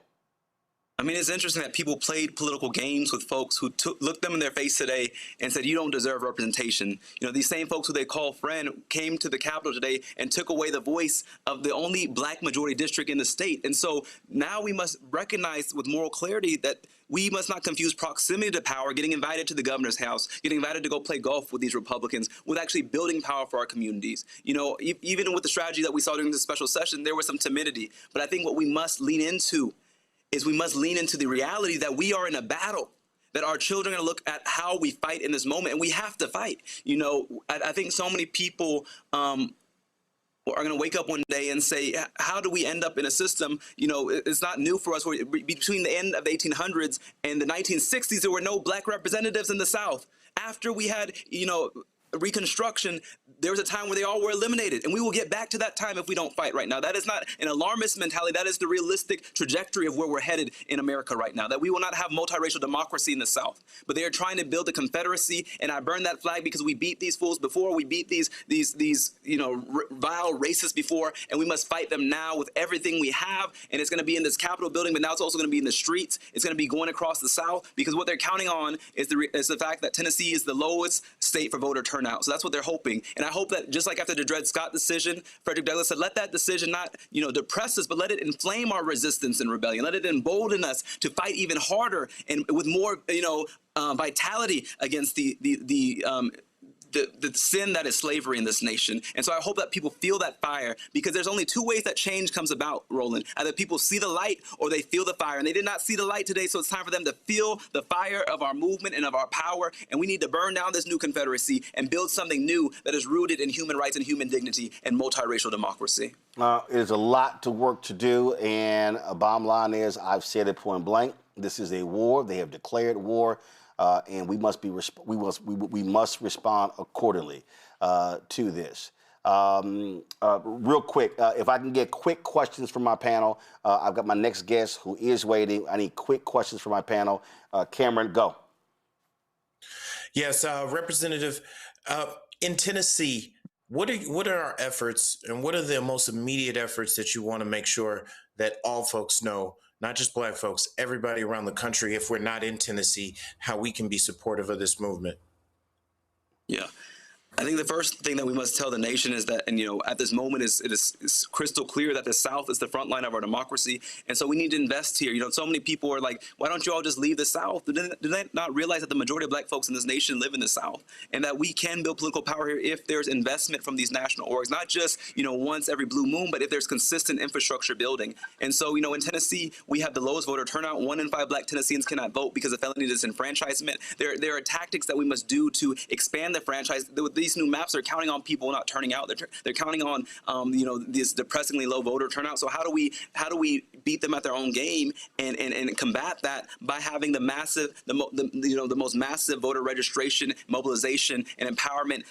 I mean, it's interesting that people played political games with folks who looked them in their face today and said, you don't deserve representation. You know, these same folks who they call friend came to the Capitol today and took away the voice of the only black majority district in the state. And so now we must recognize with moral clarity that we must not confuse proximity to power, getting invited to the governor's house, getting invited to go play golf with these Republicans, with actually building power for our communities. You know, even with the strategy that we saw during this special session, there was some timidity. But I think what we must lean into is we must lean into the reality that we are in a battle, that our children are going to look at how we fight in this moment, and we have to fight. You know, I think so many people are going to wake up one day and say, how do we end up in a system? You know, it's not new for us. Between the end of the 1800s and the 1960s, there were no black representatives in the South. After we had, you know, Reconstruction, there was a time where they all were eliminated, and we will get back to that time if we don't fight right now. That is not an alarmist mentality. That is the realistic trajectory of where we're headed in America right now, that we will not have multiracial democracy in the South. But they are trying to build a confederacy, and I burn that flag because we beat these fools before. We beat these you know, vile racists before, and we must fight them now with everything we have. And it's going to be in this Capitol building, but now it's also going to be in the streets. It's going to be going across the South, because what they're counting on is the fact that Tennessee is the lowest state for voter turnout. So that's what they're hoping. And I hope that just like after the Dred Scott decision, Frederick Douglass said, let that decision not, you know, depress us, but let it inflame our resistance and rebellion. Let it embolden us to fight even harder and with more, you know, vitality against the sin that is slavery in this nation. And so I hope that people feel that fire, because there's only two ways that change comes about, Roland. Either people see the light or they feel the fire. And they did not see the light today, so it's time for them to feel the fire of our movement and of our power. And we need to burn down this new Confederacy and build something new that is rooted in human rights and human dignity and multiracial democracy. There's a lot to work to do, and a bottom line is, I've said it point blank, this is a war. They have declared war. And we must respond accordingly to this. Real quick, if I can get quick questions from my panel, I've got my next guest who is waiting. I need quick questions from my panel. Cameron, go. Yes, Representative, in Tennessee, what are our efforts and what are the most immediate efforts that you want to make sure that all folks know, not just Black folks, everybody around the country, if we're not in Tennessee, how we can be supportive of this movement? Yeah. I think the first thing that we must tell the nation is that, and at this moment, it is crystal clear that the South is the front line of our democracy, and so we need to invest here. So many people are like, "Why don't you all just leave the South?" Do they not realize that the majority of Black folks in this nation live in the South, and that we can build political power here if there's investment from these national orgs, not just once every blue moon, but if there's consistent infrastructure building. And so in Tennessee, we have the lowest voter turnout. 1 in 5 Black Tennesseans cannot vote because of felony disenfranchisement. There are tactics that we must do to expand the franchise. These new maps are counting on people not turning out. They're counting on this depressingly low voter turnout. So how do we beat them at their own game and combat that by having the most massive voter registration, mobilization, and empowerment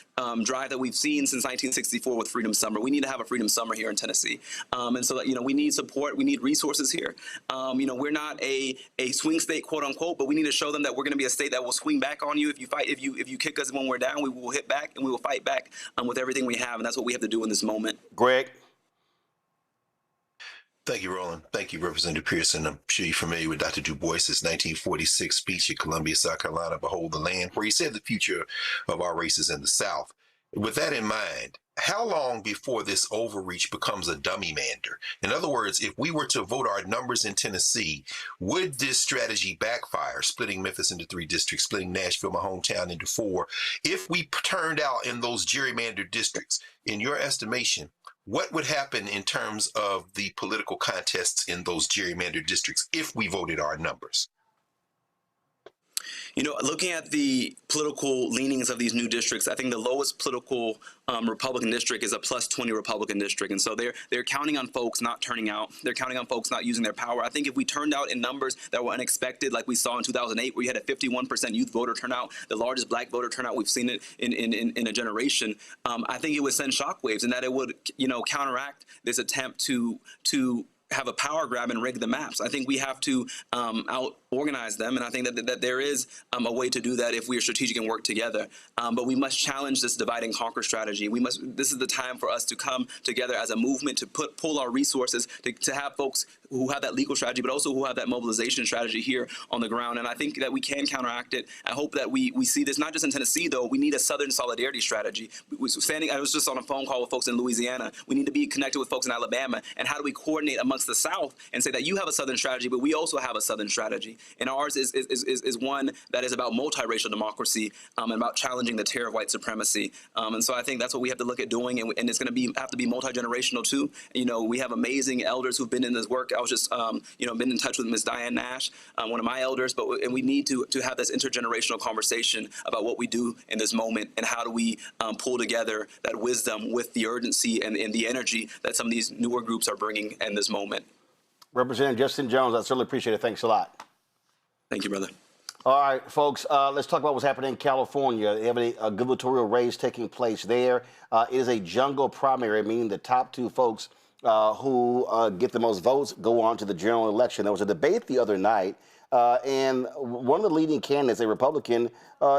drive that we've seen since 1964 with Freedom Summer. We need to have a Freedom Summer here in Tennessee, and so we need support. We need resources here. We're not a swing state, quote unquote, but we need to show them that we're going to be a state that will swing back on you if you kick us when we're down. We will hit back and we will fight back with everything we have, and that's what we have to do in this moment. Greg? Thank you, Roland. Thank you, Representative Pearson. I'm sure you're familiar with Dr. Du Bois's 1946 speech at Columbia, South Carolina, Behold the Land, where he said the future of our race is in the South. With that in mind, how long before this overreach becomes a dummy mander? In other words, if we were to vote our numbers in Tennessee, would this strategy backfire, splitting Memphis into 3 districts, splitting Nashville, my hometown, into 4? If we turned out in those gerrymandered districts, in your estimation, what would happen in terms of the political contests in those gerrymandered districts if we voted our numbers? Looking at the political leanings of these new districts, I think the lowest political Republican district is a +20 Republican district. And so they're counting on folks not turning out. They're counting on folks not using their power. I think if we turned out in numbers that were unexpected, like we saw in 2008, where you had a 51% youth voter turnout, the largest Black voter turnout we've seen it in a generation, I think it would send shockwaves, and that it would, counteract this attempt to have a power grab and rig the maps. I think we have to out-organize them, and I think that there is a way to do that if we are strategic and work together. But we must challenge this divide and conquer strategy. This is the time for us to come together as a movement to pull our resources to have folks who have that legal strategy, but also who have that mobilization strategy here on the ground. And I think that we can counteract it. I hope that we see this not just in Tennessee, though. We need a Southern solidarity strategy. I was just on a phone call with folks in Louisiana. We need to be connected with folks in Alabama. And how do we coordinate amongst the South and say that you have a Southern strategy, but we also have a Southern strategy? And ours is one that is about multiracial democracy and about challenging the terror of white supremacy. And so I think that's what we have to look at doing, and it's going to have to be multi-generational too. We have amazing elders who've been in this work. I was just been in touch with Ms. Diane Nash, one of my elders, and we need to have this intergenerational conversation about what we do in this moment and how do we pull together that wisdom with the urgency and the energy that some of these newer groups are bringing in this moment. Representative Justin Jones, I certainly appreciate it. Thanks a lot. Thank you, brother. All right, folks, let's talk about what's happening in California. They have a gubernatorial race taking place there. It is a jungle primary, meaning the top 2 folks who get the most votes go on to the general election. There was a debate the other night, and one of the leading candidates, a Republican,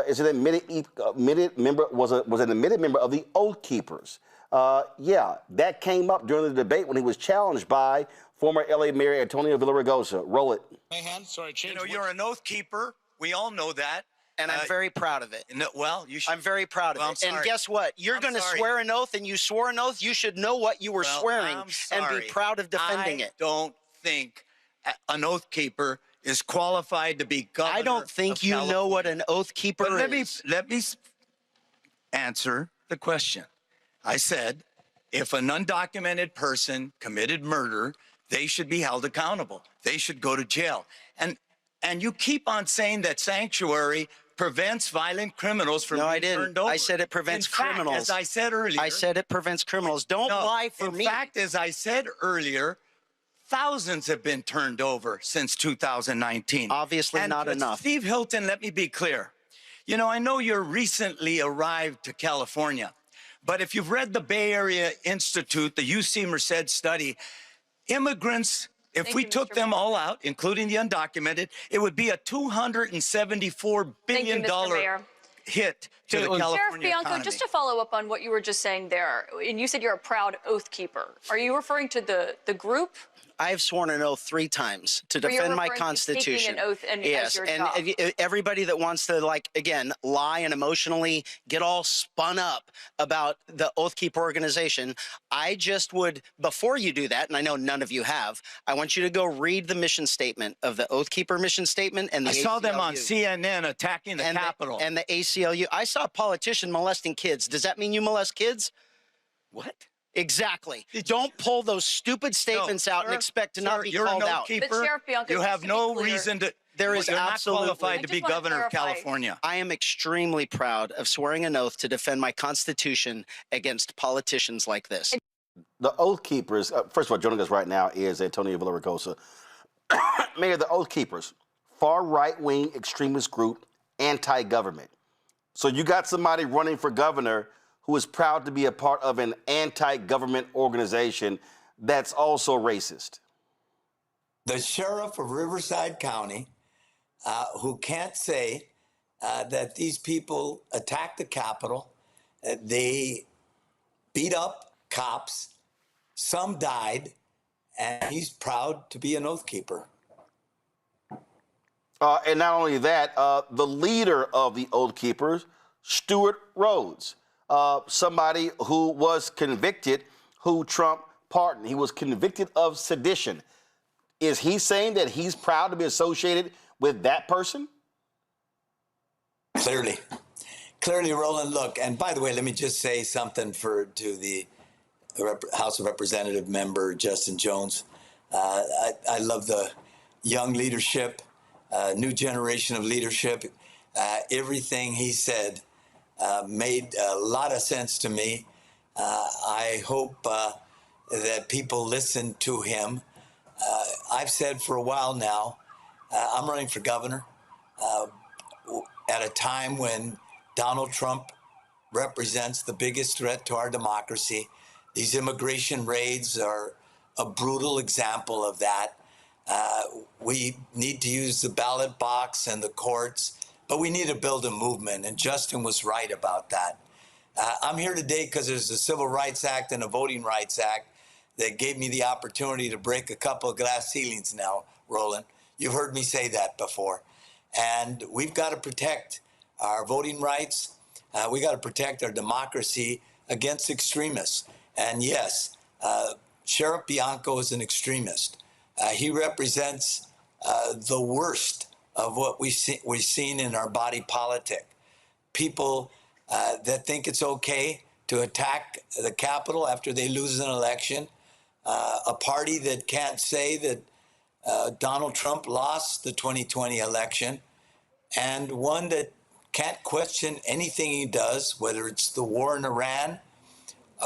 is an admitted member of the Oath Keepers. Yeah, that came up during the debate when he was challenged by former LA Mayor Antonio Villaraigosa. Roll it. My hand, sorry, change. You're an Oath Keeper. We all know that. And I'm very proud of it. No, well, you should. I'm very proud of it. And guess what? You're going to swear an oath, and you swore an oath. You should know what you were swearing and be proud of defending it. I don't think an Oath Keeper is qualified to be governor. I don't think you know what an Oath Keeper is. Let me answer the question. I said, if an undocumented person committed murder, they should be held accountable. They should go to jail. And you keep on saying that sanctuary prevents violent criminals from being turned over. I said it prevents criminals. Fact, as I said earlier. I said it prevents criminals. Don't lie for me. In fact, as I said earlier, thousands have been turned over since 2019. Obviously not enough. Steve Hilton, let me be clear. I know you're recently arrived to California, But if you've read the Bay Area Institute, the UC Merced study, immigrants, if we took them all out, including the undocumented, it would be a $274 billion hit to the California Sheriff Bianco, economy. just to follow up on what you were just saying there, and you said you're a proud oath keeper. Are you referring to the group? I've sworn an oath 3 times to defend my Constitution. Taking an oath as yes, your and job. everybody that wants to, like, again, lie and emotionally get all spun up about the Oath Keeper organization, I just would, before you do that, and I know none of you have, I want you to go read the mission statement of the Oath Keeper mission statement and the ACLU. I saw them on CNN attacking the Capitol. And the ACLU. I saw a politician molesting kids. Does that mean you molest kids? What? Exactly. Don't pull those stupid statements out and expect to not be called out. Keeper. But Sheriff Bianco, you have no reason to. There is you're absolutely not qualified to be governor of California. I am extremely proud of swearing an oath to defend my Constitution against politicians like this. The Oath Keepers, first of all, joining us right now is Antonio Villaraigosa. Mayor, the Oath Keepers, far right-wing extremist group, anti-government. So you got somebody running for governor who is proud to be a part of an anti-government organization that's also racist. The sheriff of Riverside County, who can't say that these people attacked the Capitol, they beat up cops, some died, and he's proud to be an oath keeper. And not only that, the leader of the Oath Keepers, Stuart Rhodes, somebody who was convicted, who Trump pardoned. He was convicted of sedition. Is he saying that he's proud to be associated with that person? Clearly, Roland. Look, and by the way, let me just say something to the House of Representative member Justin Jones. I love the young leadership, new generation of leadership. Everything he said made a lot of sense to me. I hope that people listen to him. I've said for a while now, I'm running for governor at a time when Donald Trump represents the biggest threat to our democracy. These immigration raids are a brutal example of that. We need to use the ballot box and the courts, but we need to build a movement, and Justin was right about that. I'm here today because there's a Civil Rights Act and a Voting Rights Act that gave me the opportunity to break a couple of glass ceilings now, Roland. You've heard me say that before. And we've got to protect our voting rights. We got to protect our democracy against extremists. And yes, Sheriff Bianco is an extremist. He represents the worst of what we've seen in our body politic. People that think it's okay to attack the Capitol after they lose an election. A party that can't say that Donald Trump lost the 2020 election, and one that can't question anything he does, whether it's the war in Iran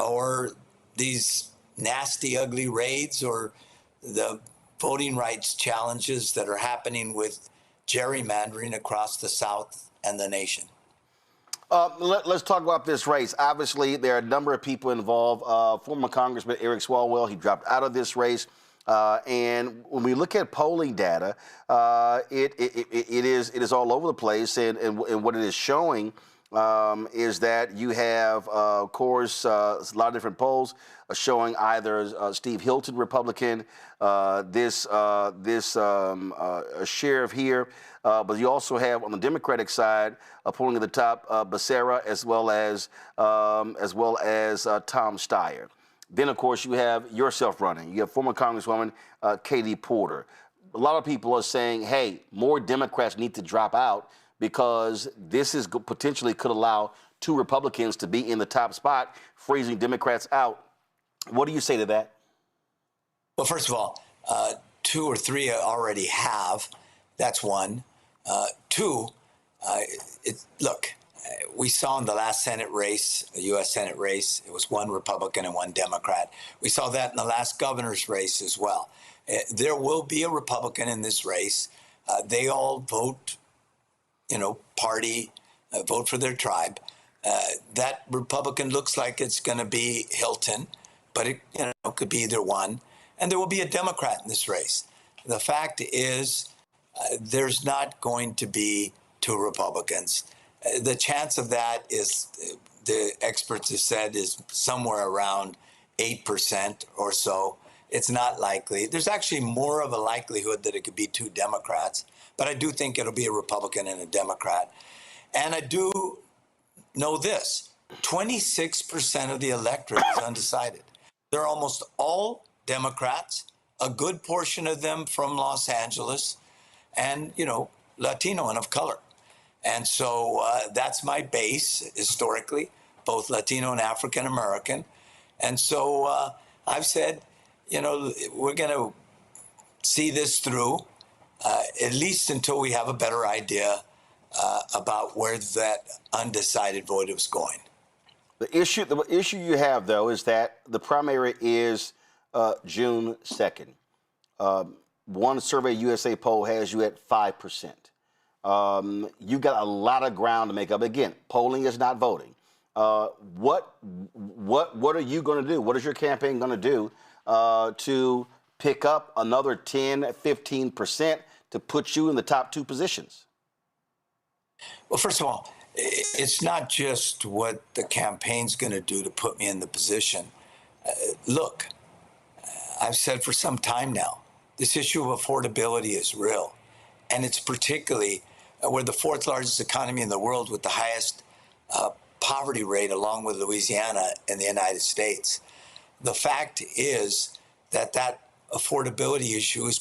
or these nasty, ugly raids or the voting rights challenges that are happening with gerrymandering across the South and the nation. Let's talk about this race. Obviously, there are a number of people involved. Former Congressman Eric Swalwell, he dropped out of this race. And when we look at polling data, it is all over the place. And what it is showing is that you have, of course, a lot of different polls showing either Steve Hilton, Republican, this sheriff here, but you also have on the Democratic side, polling at the top, Becerra as well as Tom Steyer. Then, of course, you have yourself running. You have former Congresswoman Katie Porter. A lot of people are saying, hey, more Democrats need to drop out because this is potentially could allow 2 Republicans to be in the top spot, freezing Democrats out. What do you say to that? Well, first of all, 2 or 3 already have. That's one. 2, look, we saw in the last Senate race, the U.S. Senate race, it was 1 Republican and 1 Democrat. We saw that in the last governor's race as well. There will be a Republican in this race. They all vote, party, vote for their tribe. That Republican looks like it's going to be Hilton, but it could be either one. And there will be a Democrat in this race. The fact is, there's not going to be two Republicans. The chance of that is, the experts have said, is somewhere around 8% or so. It's not likely. There's actually more of a likelihood that it could be two Democrats, but I do think it'll be a Republican and a Democrat. And I do know this, 26% of the electorate is undecided. They're almost all Democrats, a good portion of them from Los Angeles, and, Latino and of color. And so that's my base historically, both Latino and African American. And so I've said, we're going to see this through, at least until we have a better idea about where that undecided vote is going. The issue you have, though, is that the primary is June 2nd. One Survey USA poll has you at 5%. You've got a lot of ground to make up. Again, polling is not voting. What are you going to do? What is your campaign going to do to pick up another 10, 15% to put you in the top two positions? Well, first of all, it's not just what the campaign's going to do to put me in the position. Look, I've said for some time now, this issue of affordability is real. And it's particularly, we're the fourth largest economy in the world with the highest poverty rate, along with Louisiana in the United States. The fact is that affordability issue is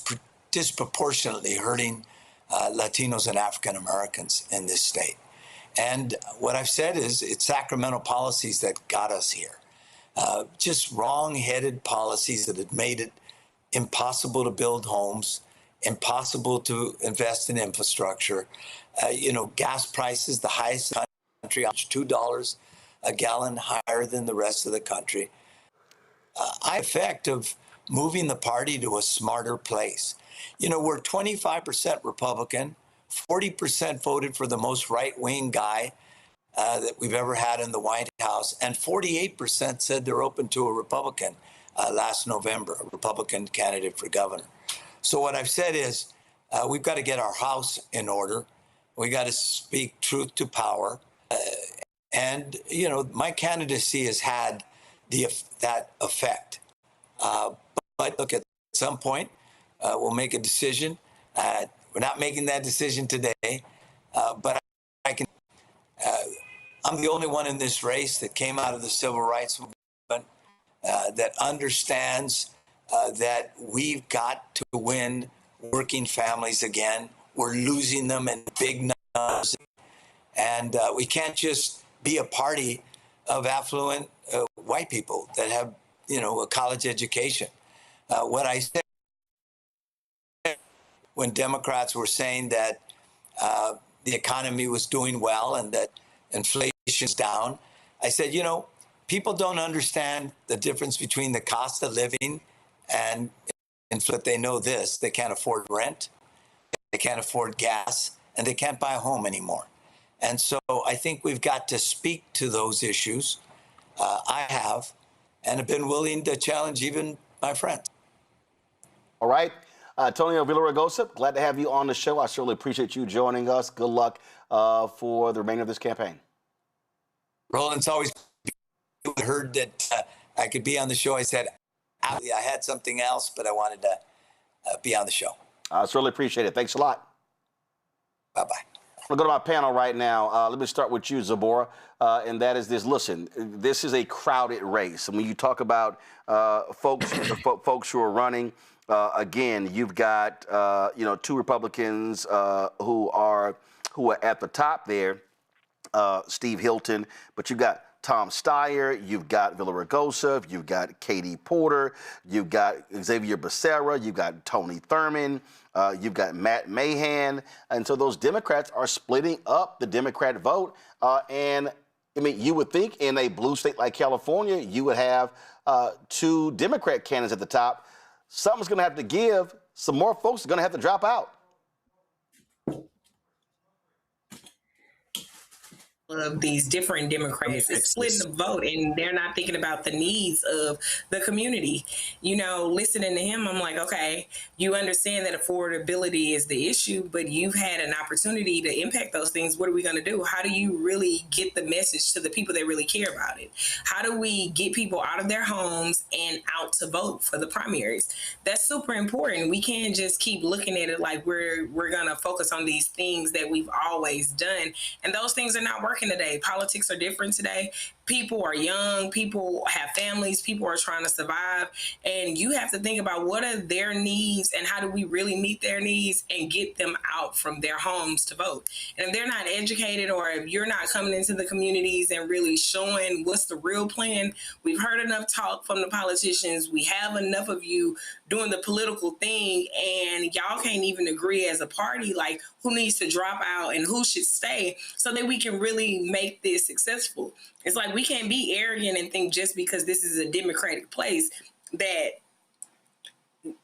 disproportionately hurting Latinos and African Americans in this state. And what I've said is it's Sacramento policies that got us here. Just wrong-headed policies that had made it impossible to build homes, impossible to invest in infrastructure. Gas prices, the highest in the country, $2 a gallon higher than the rest of the country. Effect of moving the party to a smarter place. We're 25% Republican, 40% voted for the most right-wing guy that we've ever had in the White House, and 48% said they're open to a Republican last November, a Republican candidate for governor. So what I've said is we've got to get our house in order. We got to speak truth to power. And my candidacy has had that effect. But look, at some point, we'll make a decision. We're not making that decision today, but I can. I'm the only one in this race that came out of the civil rights movement that understands that we've got to win working families again. We're losing them in big numbers, and we can't just be a party of affluent white people that have, a college education. What I said when Democrats were saying that the economy was doing well and that inflation's down, I said, people don't understand the difference between the cost of living and but they know this: they can't afford rent, they can't afford gas, and they can't buy a home anymore. And so I think we've got to speak to those issues. I have, and have been willing to challenge even my friends. All right. Antonio Villaraigosa, glad to have you on the show. I certainly appreciate you joining us. Good luck for the remainder of this campaign. Roland, it's always heard that I could be on the show. I said, I had something else, but I wanted to be on the show. I certainly appreciate it. Thanks a lot. Bye-bye. I'll go to my panel right now. Let me start with you, Zabora, and that is this. Listen, this is a crowded race. And when you talk about folks who are running, again, you've got two Republicans who are at the top there, Steve Hilton, but you've got Tom Steyer, you've got Villaraigosa, you've got Katie Porter, you've got Xavier Becerra, you've got Tony Thurmond, you've got Matt Mahan, and so those Democrats are splitting up the Democrat vote. And I mean, you would think in a blue state like California, you would have two Democrat candidates at the top. Something's going to have to give. Some more folks are going to have to drop out. of these different Democrats is splitting the vote, and they're not thinking about the needs of the community. You know, listening to him, I'm like, okay, you understand that affordability is the issue, but you've had an opportunity to impact those things. What are we going to do? How do you really get the message to the people that really care about it? How do we get people out of their homes and out to vote for the primaries? That's super important. We can't just keep looking at it like we're going to focus on these things that we've always done, and those things are not working today. Politics are different today. People are young, people have families, people are trying to survive, and you have to think about what are their needs and how do we really meet their needs and get them out from their homes to vote. And if they're not educated, or if you're not coming into the communities and really showing what's the real plan, we've heard enough talk from the politicians. We have enough of you doing the political thing, and y'all can't even agree as a party, like who needs to drop out and who should stay, so that we can really make this successful. It's like we can't be arrogant and think just because this is a Democratic place that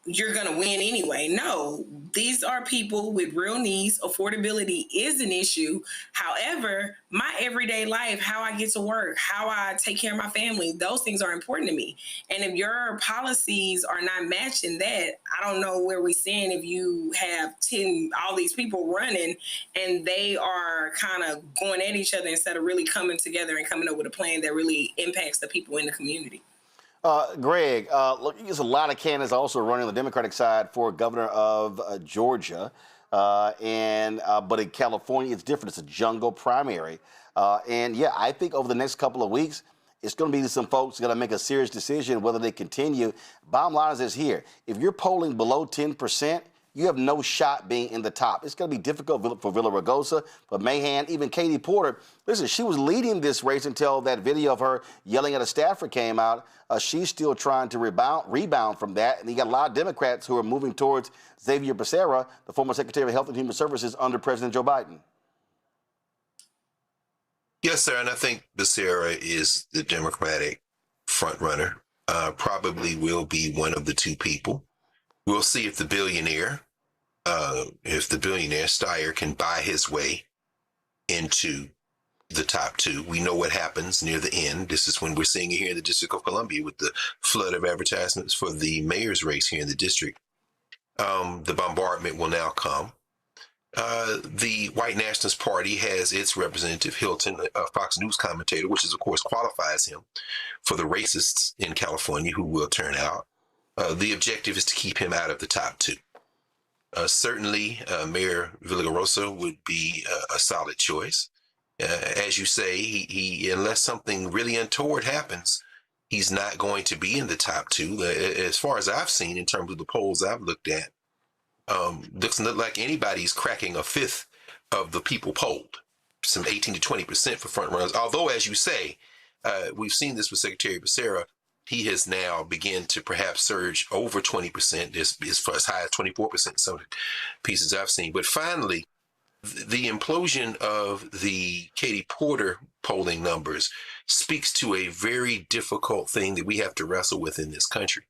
you're going to win anyway. No, these are people with real needs. Affordability is an issue. However, my everyday life, how I get to work, how I take care of my family, those things are important to me. And if your policies are not matching that, I don't know where we stand if you have all these people running and they are kind of going at each other instead of really coming together and coming up with a plan that really impacts the people in the community. Greg, look, there's a lot of candidates also running on the Democratic side for governor of Georgia. But in California, it's different. It's a jungle primary. And yeah, I think over the next couple of weeks, it's going to be some folks going to make a serious decision whether they continue. Bottom line is this here. If you're polling below 10%, you have no shot being in the top. It's going to be difficult for Villaraigosa, for Mahan, even Katie Porter. Listen, she was leading this race until that video of her yelling at a staffer came out. She's still trying to rebound from that. And you got a lot of Democrats who are moving towards Xavier Becerra, the former Secretary of Health and Human Services under President Joe Biden. Yes, sir. And I think Becerra is the Democratic frontrunner. Probably will be one of the two people. We'll see if the billionaire Steyer can buy his way into the top two. We know what happens near the end. This is when we're seeing it here in the District of Columbia with the flood of advertisements for the mayor's race here in the district. The bombardment will now come. The White Nationalist Party has its Representative Hilton, a Fox News commentator, which is, of course, qualifies him for the racists in California who will turn out. The objective is to keep him out of the top two. Certainly, Mayor Villaraigosa would be a solid choice. As you say, he unless something really untoward happens, he's not going to be in the top two. As far as I've seen in terms of the polls I've looked at, doesn't look like anybody's cracking a fifth of the people polled, some 18 to 20% for front runners. Although, as you say, we've seen this with Secretary Becerra. He has now begun to perhaps surge over 20%, as high as 24% in some pieces I've seen. But finally, the implosion of the Katie Porter polling numbers speaks to a very difficult thing that we have to wrestle with in this country.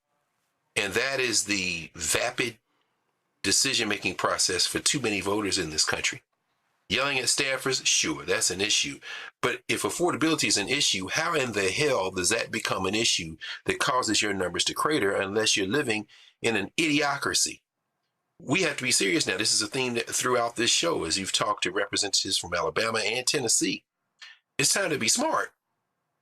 And that is the vapid decision-making process for too many voters in this country. Yelling at staffers, sure, that's an issue. But if affordability is an issue, how in the hell does that become an issue that causes your numbers to crater unless you're living in an idiocracy? We have to be serious now. This is a theme that throughout this show, as you've talked to representatives from Alabama and Tennessee. It's time to be smart.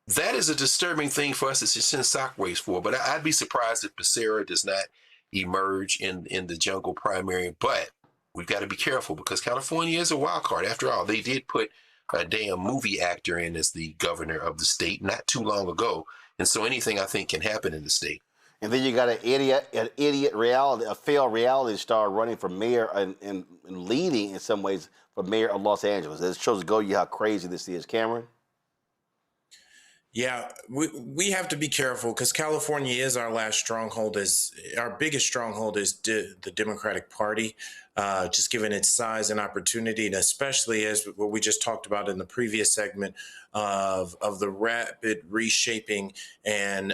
That is a disturbing thing for us to send shockwaves for. But I'd be surprised if Becerra does not emerge in the jungle primary. But we've got to be careful because California is a wild card. After all, they did put a damn movie actor in as the governor of the state not too long ago. And so anything I think can happen in the state. And then you got an idiot reality, a failed reality star running for mayor and leading in some ways for mayor of Los Angeles. It shows to go you how crazy this is. Cameron? Yeah, we have to be careful because California is our last stronghold. Our biggest stronghold is the Democratic Party, just given its size and opportunity, and especially as what we just talked about in the previous segment of the rapid reshaping and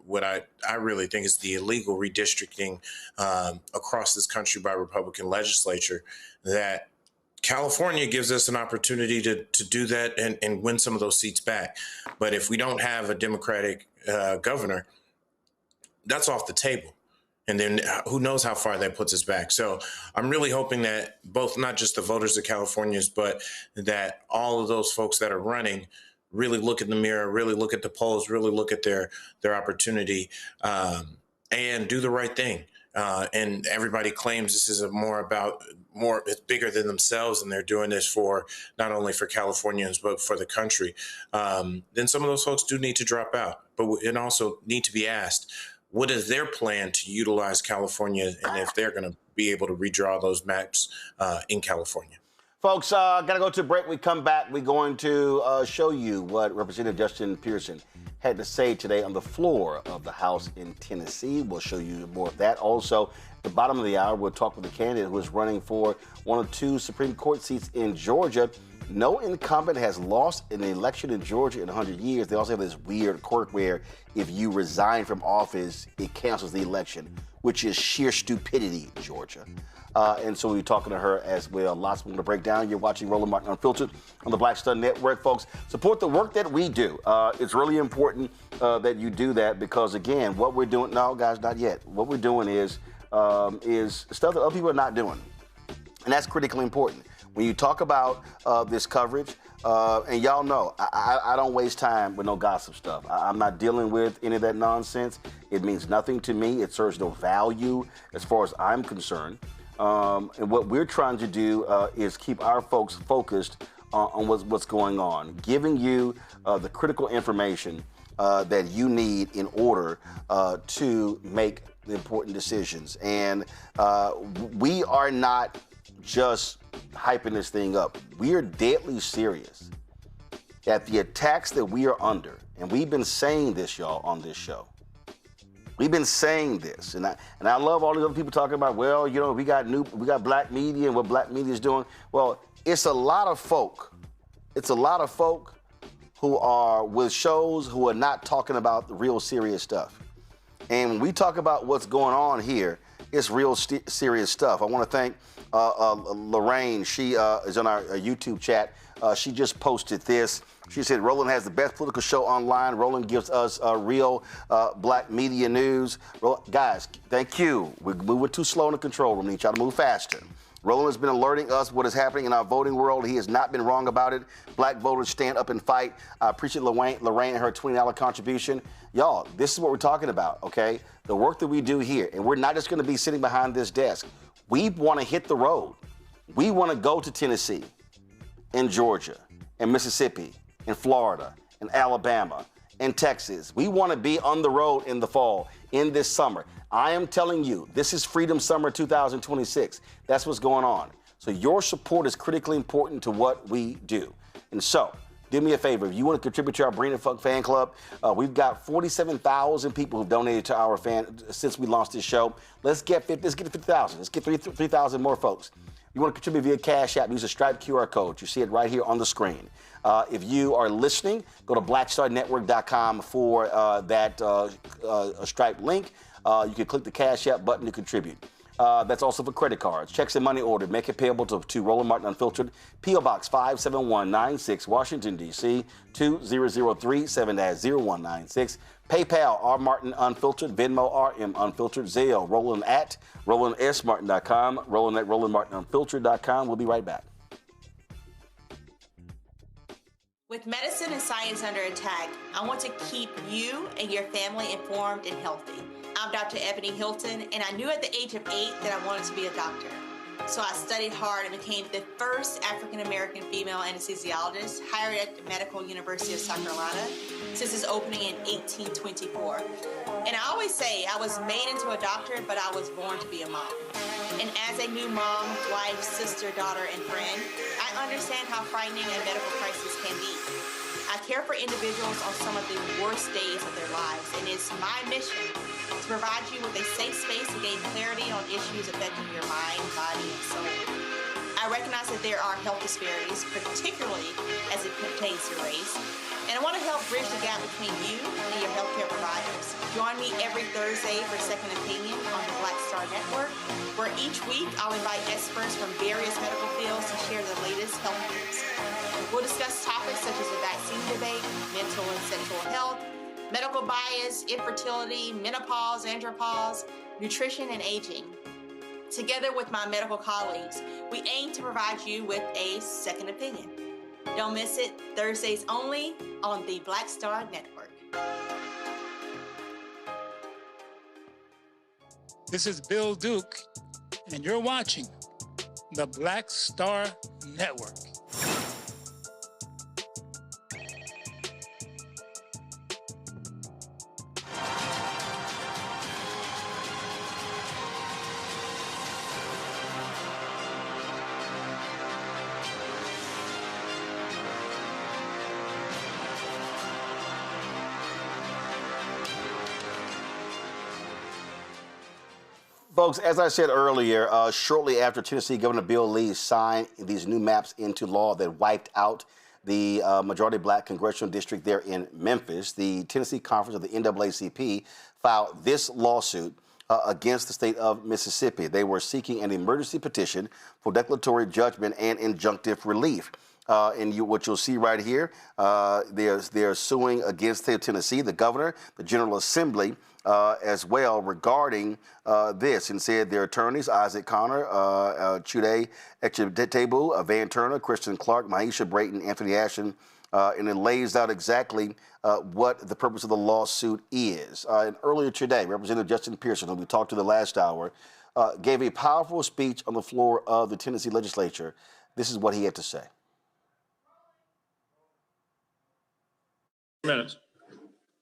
what I really think is the illegal redistricting across this country by Republican legislature that California gives us an opportunity to do that and win some of those seats back. But if we don't have a Democratic governor, that's off the table. And then who knows how far that puts us back. So I'm really hoping that both, not just the voters of Californians, but that all of those folks that are running really look in the mirror, really look at the polls, really look at their opportunity, and do the right thing. And everybody claims this is it's bigger than themselves, and they're doing this for not only for Californians, but for the country. Then some of those folks do need to drop out, and also need to be asked, what is their plan to utilize California, and if they're going to be able to redraw those maps in California? Folks, got to go to a break. We come back. We're going to show you what Representative Justin Pearson had to say today on the floor of the House in Tennessee. We'll show you more of that. Also, at the bottom of the hour, we'll talk with a candidate who is running for one of 2 Supreme Court seats in Georgia. No incumbent has lost an election in Georgia in 100 years. They also have this weird quirk where if you resign from office, it cancels the election, which is sheer stupidity, Georgia. And so we're talking to her as well. Lots more to break down. You're watching Roland Martin Unfiltered on the Black Star Network, folks. Support the work that we do. It's really important that you do that because, again, what we're doing, no, guys, not yet. What we're doing is stuff that other people are not doing. And that's critically important. When you talk about this coverage, and y'all know, I don't waste time with no gossip stuff. I'm not dealing with any of that nonsense. It means nothing to me. It serves no value as far as I'm concerned. And what we're trying to do is keep our folks focused on what's going on, giving you the critical information that you need in order to make the important decisions. And we are not just hyping this thing up. We are deadly serious that the attacks that we are under, and we've been saying this, y'all, on this show. We've been saying this, and I love all these other people talking about, well, you know, we got black media and what black media is doing. Well, it's a lot of folk. It's a lot of folk who are with shows who are not talking about the real serious stuff. And when we talk about what's going on here, it's real serious stuff. I want to thank Lorraine. She is on our YouTube chat. She just posted this. She said, Roland has the best political show online. Roland gives us real black media news. Guys, thank you. We're moving too slow in the control room. We need y'all to move faster. Roland has been alerting us what is happening in our voting world. He has not been wrong about it. Black voters stand up and fight. I appreciate Lorraine and her $20 contribution. Y'all, this is what we're talking about, okay? The work that we do here. And we're not just going to be sitting behind this desk. We want to hit the road. We want to go to Tennessee and Georgia and Mississippi and Florida and Alabama and Texas. We want to be on the road in the fall, in this summer. I am telling you, this is Freedom Summer 2026. That's what's going on. So your support is critically important to what we do. And so, do me a favor. If you want to contribute to our Bring It Fuck fan club, we've got 47,000 people who've donated to our since we launched this show. Let's get 50,000. Let's get 3,000 more folks. You want to contribute via Cash App, use a Stripe QR code. You see it right here on the screen. If you are listening, go to blackstarnetwork.com for that Stripe link. You can click the Cash App button to contribute. That's also for credit cards, checks and money order. Make it payable to Roland Martin Unfiltered, P.O. Box 57196, Washington, D.C. 2003 7-0196. PayPal, R. Martin Unfiltered, Venmo, RM Unfiltered, Zelle, Roland at RolandSMartin.com, Roland at RolandMartinUnfiltered.com. We'll be right back. With medicine and science under attack, I want to keep you and your family informed and healthy. I'm Dr. Ebony Hilton, and I knew at the age of 8 that I wanted to be a doctor. So I studied hard and became the first African-American female anesthesiologist hired at the Medical University of South Carolina since its opening in 1824. And I always say I was made into a doctor, but I was born to be a mom. And as a new mom, wife, sister, daughter, and friend, I understand how frightening a medical crisis can be. I care for individuals on some of the worst days of their lives, and it's my mission to provide you with a safe space to gain clarity on issues affecting your mind, body, and soul. I I recognize that there are health disparities, particularly as it pertains to race, and I want to help bridge the gap between you and your healthcare providers. Join me every Thursday for Second Opinion on the Black Star Network, where each week I'll invite experts from various medical fields to share the latest health news. We'll discuss topics such as the vaccine debate, mental and sexual health, medical bias, infertility, menopause, andropause, nutrition, and aging. Together with my medical colleagues, we aim to provide you with a second opinion. Don't miss it, Thursdays only on the Black Star Network. This is Bill Duke, and you're watching the Black Star Network. Folks, as I said earlier, shortly after Tennessee Governor Bill Lee signed these new maps into law that wiped out the majority black congressional district there in Memphis, the Tennessee Conference of the NAACP filed this lawsuit against the state of Mississippi. They were seeking an emergency petition for declaratory judgment and injunctive relief. What you'll see right here, they're suing against the state of Tennessee, the governor, the General Assembly, as well regarding this, and said their attorneys, Isaac Connor, Chude Ekchetebu, Van Turner, Kristen Clark, Maisha Brayton, Anthony Ashton, and it lays out exactly what the purpose of the lawsuit is. And earlier today, Representative Justin Pearson, who we talked to the last hour, gave a powerful speech on the floor of the Tennessee legislature. This is what he had to say. Minutes.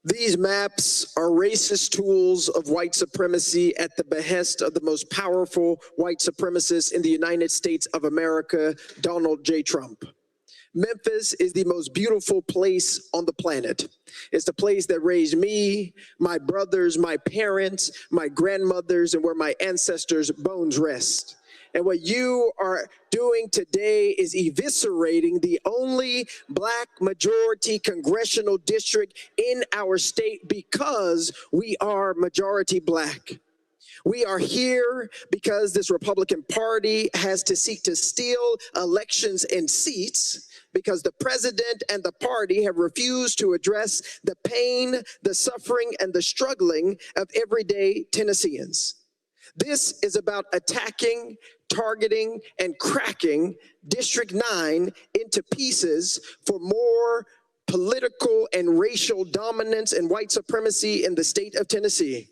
These maps are racist tools of white supremacy at the behest of the most powerful white supremacist in the United States of America, Donald J. Trump. Memphis is the most beautiful place on the planet. It's the place that raised me, my brothers, my parents, my grandmothers, and where my ancestors' bones rest. And what you are doing today is eviscerating the only black majority congressional district in our state because we are majority black. We are here because this Republican Party has to seek to steal elections and seats because the president and the party have refused to address the pain, the suffering, and the struggling of everyday Tennesseans. This is about attacking, targeting, and cracking District 9 into pieces for more political and racial dominance and white supremacy in the state of Tennessee.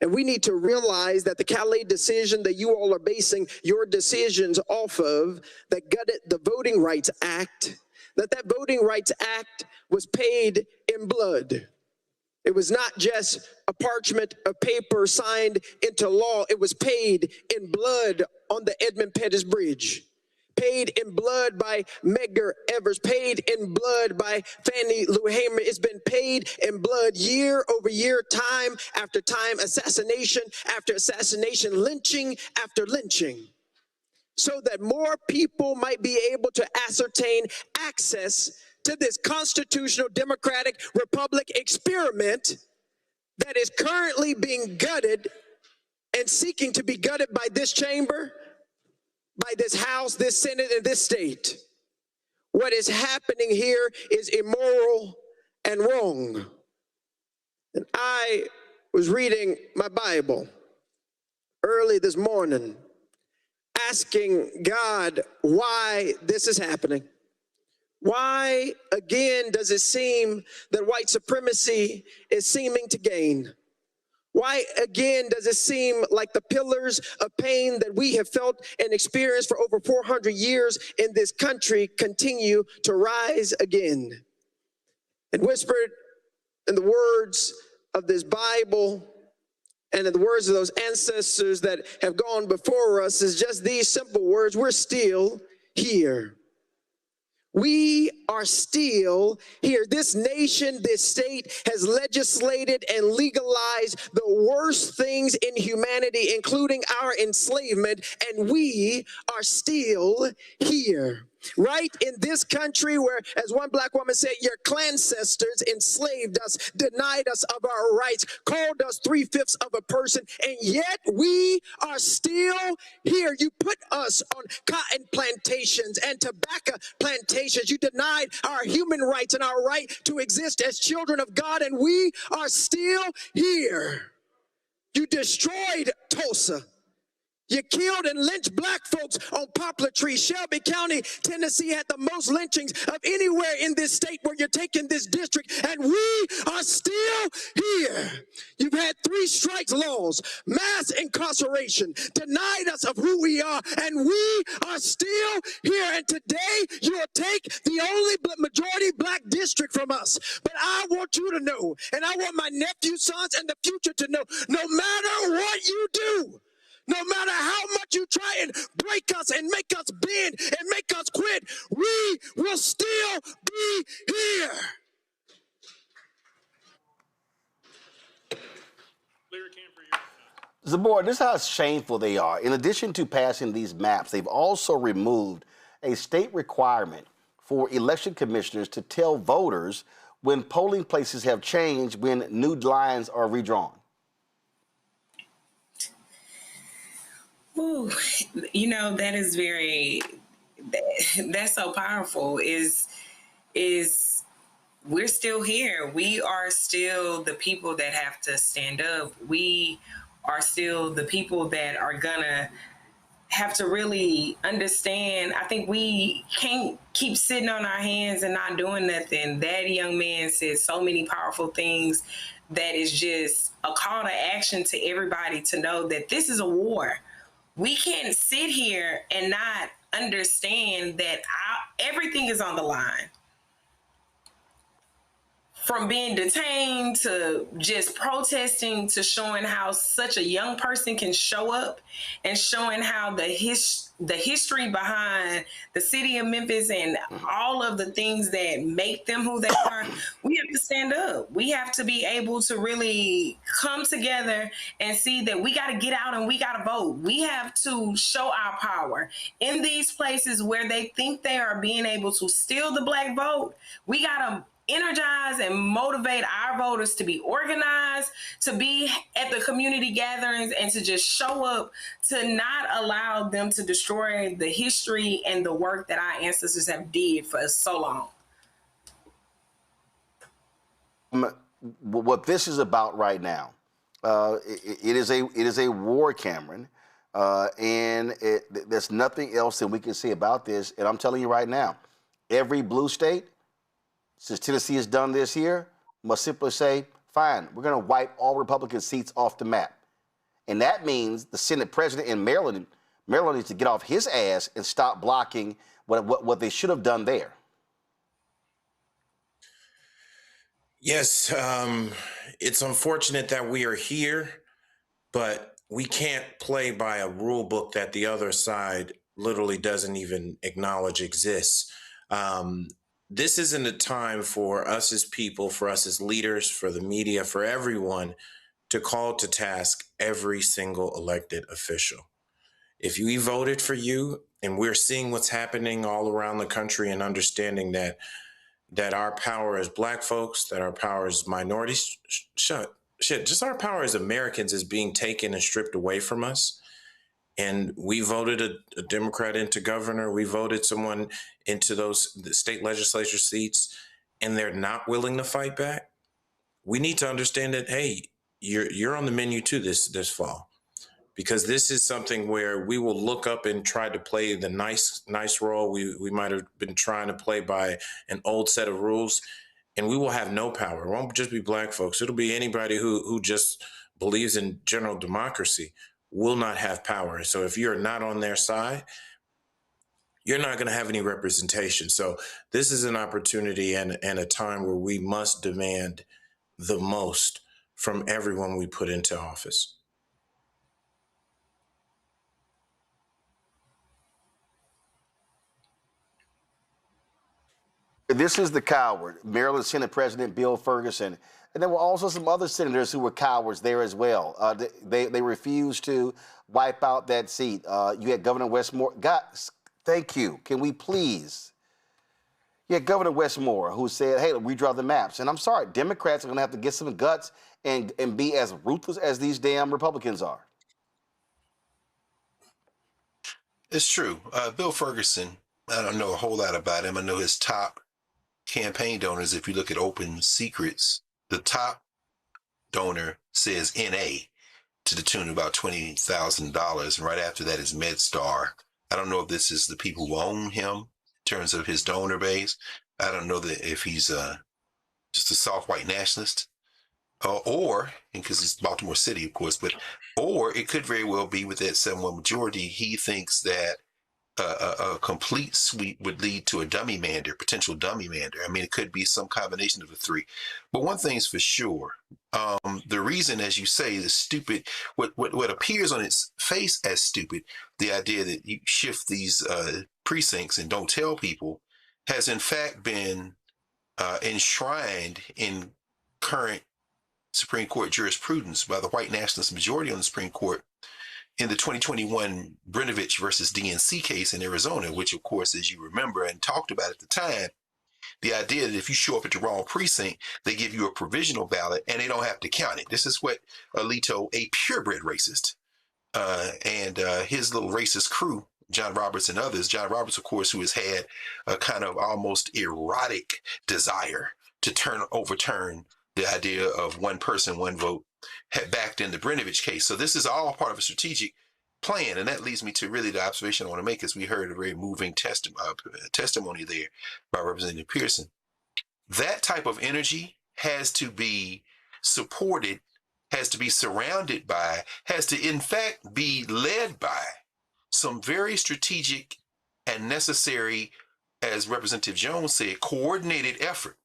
And we need to realize that the Calais decision that you all are basing your decisions off of, that gutted the Voting Rights Act, that Voting Rights Act was paid in blood. It was not just a parchment of paper signed into law. It was paid in blood on the Edmund Pettus Bridge, paid in blood by Medgar Evers, paid in blood by Fannie Lou Hamer. It's been paid in blood year over year, time after time, assassination after assassination, lynching after lynching, so that more people might be able to ascertain access to this constitutional democratic republic experiment that is currently being gutted and seeking to be gutted by this chamber, by this House, this Senate, and this state. What is happening here is immoral and wrong. And I was reading my Bible early this morning, asking God why this is happening. Why, again, does it seem that white supremacy is seeming to gain? Why, again, does it seem like the pillars of pain that we have felt and experienced for over 400 years in this country continue to rise again? And whispered in the words of this Bible and in the words of those ancestors that have gone before us is just these simple words: we're still here. We are still here. This nation, this state has legislated and legalized the worst things in humanity, including our enslavement, and we are still here. Right in this country where, as one black woman said, your ancestors enslaved us, denied us of our rights, called us 3/5 of a person, and yet we are still here. You put us on cotton plantations and tobacco plantations. You denied our human rights and our right to exist as children of God, and we are still here. You destroyed Tulsa. You killed and lynched black folks on poplar trees. Shelby County, Tennessee had the most lynchings of anywhere in this state where you're taking this district, and we are still here. You've had 3 strikes laws, mass incarceration, denied us of who we are, and we are still here. And today you'll take the only majority black district from us. But I want you to know, and I want my nephew, sons, and the future to know, no matter what you do, no matter how much you try and break us and make us bend and make us quit, we will still be here. Zabor, this is how shameful they are. In addition to passing these maps, they've also removed a state requirement for election commissioners to tell voters when polling places have changed when new lines are redrawn. Ooh, you know, that is that's so powerful is we're still here. We are still the people that have to stand up. We are still the people that are gonna have to really understand. I think we can't keep sitting on our hands and not doing nothing. That young man said so many powerful things that is just a call to action to everybody to know that this is a war. We can't sit here and not understand that everything is on the line. From being detained to just protesting to showing how such a young person can show up and showing how the history behind the city of Memphis and all of the things that make them who they are, we have to stand up. We have to be able to really come together and see that we got to get out and we got to vote. We have to show our power in these places where they think they are being able to steal the black vote. We got to energize and motivate our voters to be organized, to be at the community gatherings, and to just show up, to not allow them to destroy the history and the work that our ancestors have did for so long. What this is about right now, it is a war, Cameron, and there's nothing else that we can say about this. And I'm telling you right now, every blue state, since Tennessee has done this here, must simply say, fine, we're going to wipe all Republican seats off the map. And that means the Senate president in Maryland needs to get off his ass and stop blocking what they should have done there. Yes, it's unfortunate that we are here, but we can't play by a rule book that the other side literally doesn't even acknowledge exists. This isn't a time for us as people, for us as leaders, for the media, for everyone to call to task every single elected official. If we voted for you and we're seeing what's happening all around the country and understanding that our power as black folks, that our power as minorities, just our power as Americans is being taken and stripped away from us. And we voted a Democrat into governor. We voted someone into those state legislature seats, and they're not willing to fight back. We need to understand that, hey, you're on the menu too this fall, because this is something where we will look up and try to play the nice role we might have been trying to play by an old set of rules, and we will have no power. It won't just be black folks. It'll be anybody who just believes in general democracy will not have power. So if you're not on their side, you're not going to have any representation. So this is an opportunity and a time where we must demand the most from everyone we put into office. This is the coward, Maryland Senate President Bill Ferguson. And there were also some other senators who were cowards there as well. They refused to wipe out that seat. You had Governor Westmore. Guys, thank you. Can we please? You had Governor Westmore who said, hey, redraw the maps. And I'm sorry, Democrats are going to have to get some guts and be as ruthless as these damn Republicans are. It's true. Bill Ferguson, I don't know a whole lot about him. I know his top campaign donors, if you look at Open Secrets, the top donor says NA to the tune of about $20,000. And right after that is MedStar. I don't know if this is the people who own him in terms of his donor base. I don't know that if he's just a soft white nationalist or because it's Baltimore City, of course, or it could very well be with that 7-1 majority. He thinks that a complete sweep would lead to a potential dummy mander. I mean, it could be some combination of the three. But one thing's for sure, the reason, as you say, the stupid, what appears on its face as stupid, the idea that you shift these precincts and don't tell people, has in fact been enshrined in current Supreme Court jurisprudence by the white nationalist majority on the Supreme Court in the 2021 Brnovich versus DNC case in Arizona, which, of course, as you remember and talked about at the time, the idea that if you show up at the wrong precinct, they give you a provisional ballot and they don't have to count it. This is what Alito, a purebred racist, and his little racist crew, John Roberts and others, John Roberts, of course, who has had a kind of almost erotic desire to overturn the idea of one person, one vote, had backed in the Brnovich case. So this is all part of a strategic plan. And that leads me to really the observation I want to make, as we heard a very moving testimony there by Representative Pearson. That type of energy has to be supported, has to be surrounded by, has to in fact be led by some very strategic and necessary, as Representative Jones said, coordinated effort.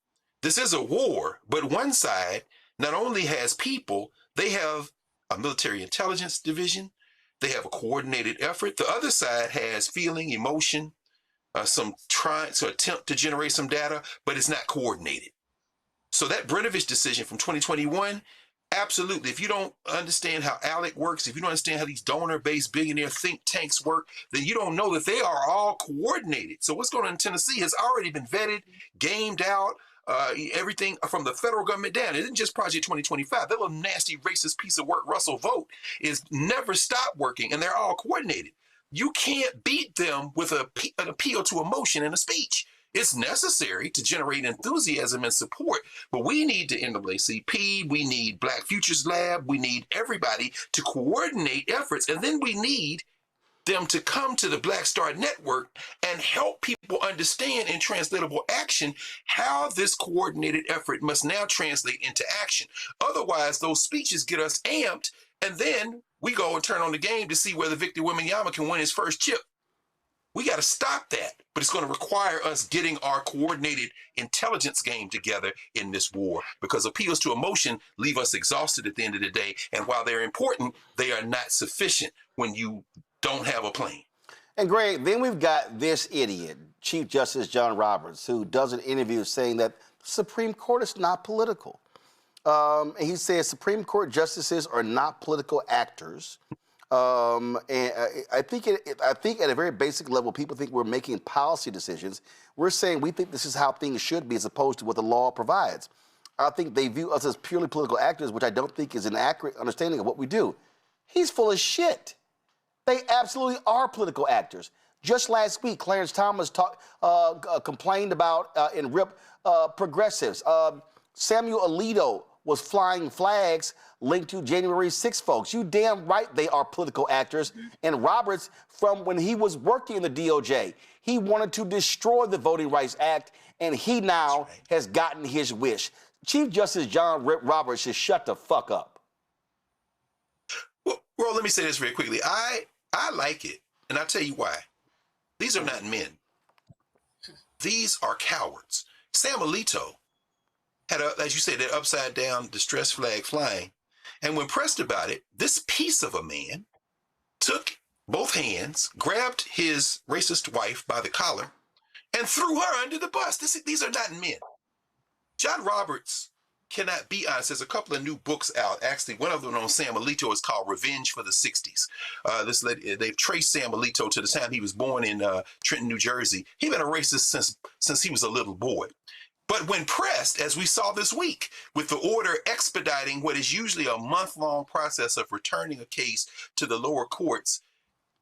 This is a war, but one side not only has people, they have a military intelligence division, they have a coordinated effort. The other side has feeling, emotion, some trying to attempt to generate some data, but it's not coordinated. So that Brnovich decision from 2021, absolutely. If you don't understand how ALEC works, if you don't understand how these donor-based billionaire think tanks work, then you don't know that they are all coordinated. So what's going on in Tennessee has already been vetted, gamed out, everything from the federal government down. It isn't just Project 2025. That little nasty racist piece of work, Russell Vogt, is never stopped working, and they're all coordinated. You can't beat them with an appeal to emotion in a speech. It's necessary to generate enthusiasm and support, but we need the NAACP, we need Black Futures Lab, we need everybody to coordinate efforts, and then we need them to come to the Black Star Network and help people understand in translatable action how this coordinated effort must now translate into action. Otherwise, those speeches get us amped, and then we go and turn on the game to see whether Victor Wembanyama can win his first chip. We got to stop that, but it's going to require us getting our coordinated intelligence game together in this war, because appeals to emotion leave us exhausted at the end of the day, and while they're important, they are not sufficient when you don't have a plan. And Greg, then we've got this idiot, Chief Justice John Roberts, who does an interview saying that the Supreme Court is not political. And he says Supreme Court justices are not political actors. And I think at a very basic level, people think we're making policy decisions. We're saying we think this is how things should be as opposed to what the law provides. I think they view us as purely political actors, which I don't think is an accurate understanding of what we do. He's full of shit. They absolutely are political actors. Just last week, Clarence Thomas complained about in RIP progressives. Samuel Alito was flying flags linked to January 6 folks. You damn right they are political actors. And Roberts, from when he was working in the DOJ, he wanted to destroy the Voting Rights Act, and he now has gotten his wish. Chief Justice John Roberts should shut the fuck up. Well, let me say this very quickly. I like it, and I'll tell you why. These are not men. These are cowards. Sam Alito had, as you said, that upside-down distress flag flying, and when pressed about it, this piece of a man took both hands, grabbed his racist wife by the collar, and threw her under the bus. These are not men. John Roberts cannot be honest. There's a couple of new books out. Actually, one of them on Sam Alito is called Revenge for the 60s. They've traced Sam Alito to the time he was born in Trenton, New Jersey. He's been a racist since he was a little boy. But when pressed, as we saw this week, with the order expediting what is usually a month-long process of returning a case to the lower courts,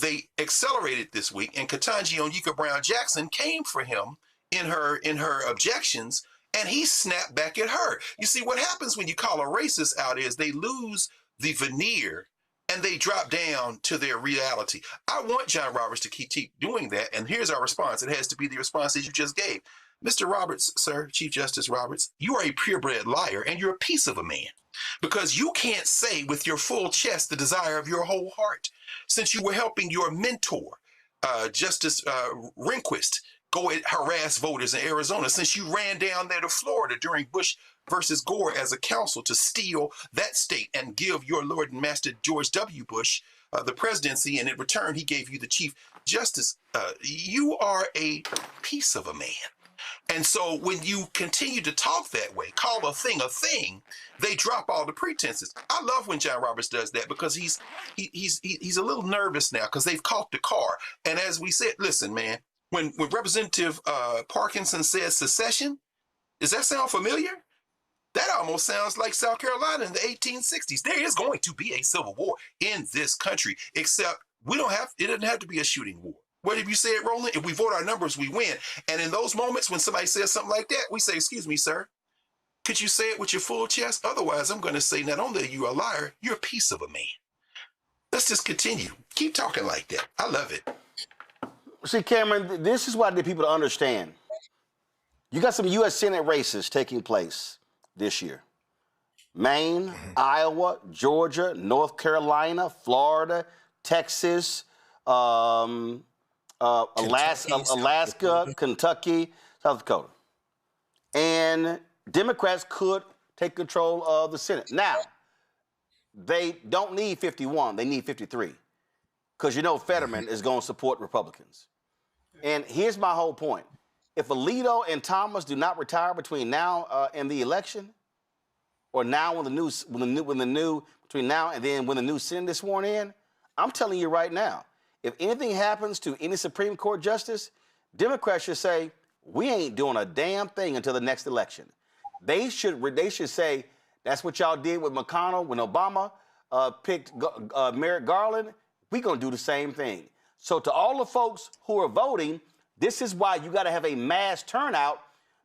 they accelerated this week, and Ketanji Onyeka Brown-Jackson came for him in her objections, and he snapped back at her. You see, what happens when you call a racist out is they lose the veneer and they drop down to their reality. I want John Roberts to keep doing that, and here's our response. It has to be the response that you just gave. Mr. Roberts, sir, Chief Justice Roberts, you are a purebred liar, and you're a piece of a man, because you can't say with your full chest the desire of your whole heart. Since you were helping your mentor, Justice Rehnquist, go and harass voters in Arizona, since you ran down there to Florida during Bush versus Gore as a counsel to steal that state and give your Lord and Master George W. Bush the presidency, and in return, he gave you the Chief Justice. You are a piece of a man. And so when you continue to talk that way, call a thing, they drop all the pretenses. I love when John Roberts does that, because he's a little nervous now because they've caught the car. And as we said, listen, man, when Representative Parkinson says secession, does that sound familiar? That almost sounds like South Carolina in the 1860s. There is going to be a civil war in this country, except it doesn't have to be a shooting war. What have you said, Roland? If we vote our numbers, we win. And in those moments when somebody says something like that, we say, excuse me, sir, could you say it with your full chest? Otherwise, I'm going to say not only are you a liar, you're a piece of a man. Let's just continue. Keep talking like that. I love it. See, Cameron, this is what I need people to understand. You got some U.S. Senate races taking place this year. Maine, Iowa, Georgia, North Carolina, Florida, Texas, Alaska, Kentucky, South Dakota. And Democrats could take control of the Senate. Now, they don't need 51, they need 53. Because you know Fetterman is going to support Republicans. And here's my whole point. If Alito and Thomas do not retire between now and the election, or now between now and then when the new Senate is sworn in, I'm telling you right now, if anything happens to any Supreme Court justice, Democrats should say, we ain't doing a damn thing until the next election. They should say, that's what y'all did with McConnell when Obama picked Merrick Garland. We're going to do the same thing. So to all the folks who are voting, this is why you got to have a mass turnout,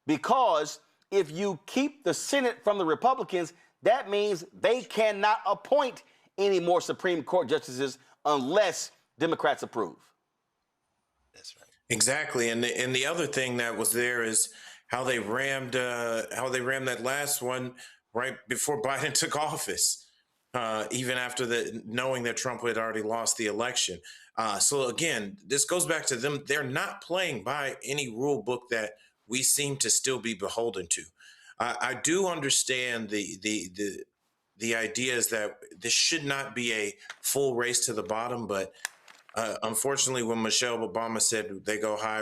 because if you keep the Senate from the Republicans, that means they cannot appoint any more Supreme Court justices unless Democrats approve. That's right. Exactly. And the other thing that was there is how they rammed that last one right before Biden took office, even after knowing that Trump had already lost the election. So again, this goes back to them. They're not playing by any rule book that we seem to still be beholden to. I do understand the idea is that this should not be a full race to the bottom, but unfortunately, when Michelle Obama said they go high,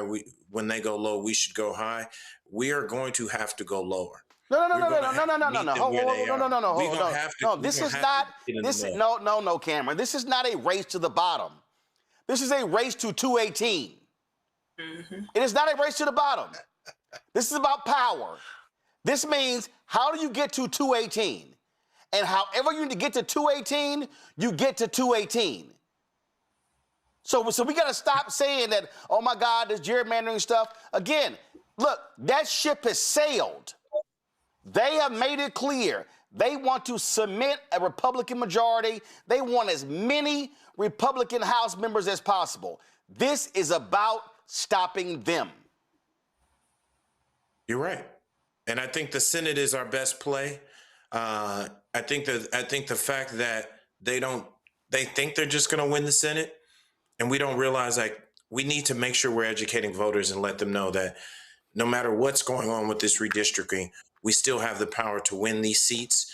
when they go low, we should go high. We are going to have to go lower. No, Cameron. This is not a race to the bottom. This is a race to 218. Mm-hmm. It is not a race to the bottom. This is about power. This means, how do you get to 218? And however you need to get to 218, you get to 218. So we got to stop saying that, oh my God, this gerrymandering stuff. Again, look, that ship has sailed. They have made it clear. They want to cement a Republican majority. They want as many Republican House members as possible. This is about stopping them. You're right. And I think the Senate is our best play. I think the fact that they think they're just going to win the Senate, and we don't realize, like, we need to make sure we're educating voters and let them know that no matter what's going on with this redistricting, we still have the power to win these seats.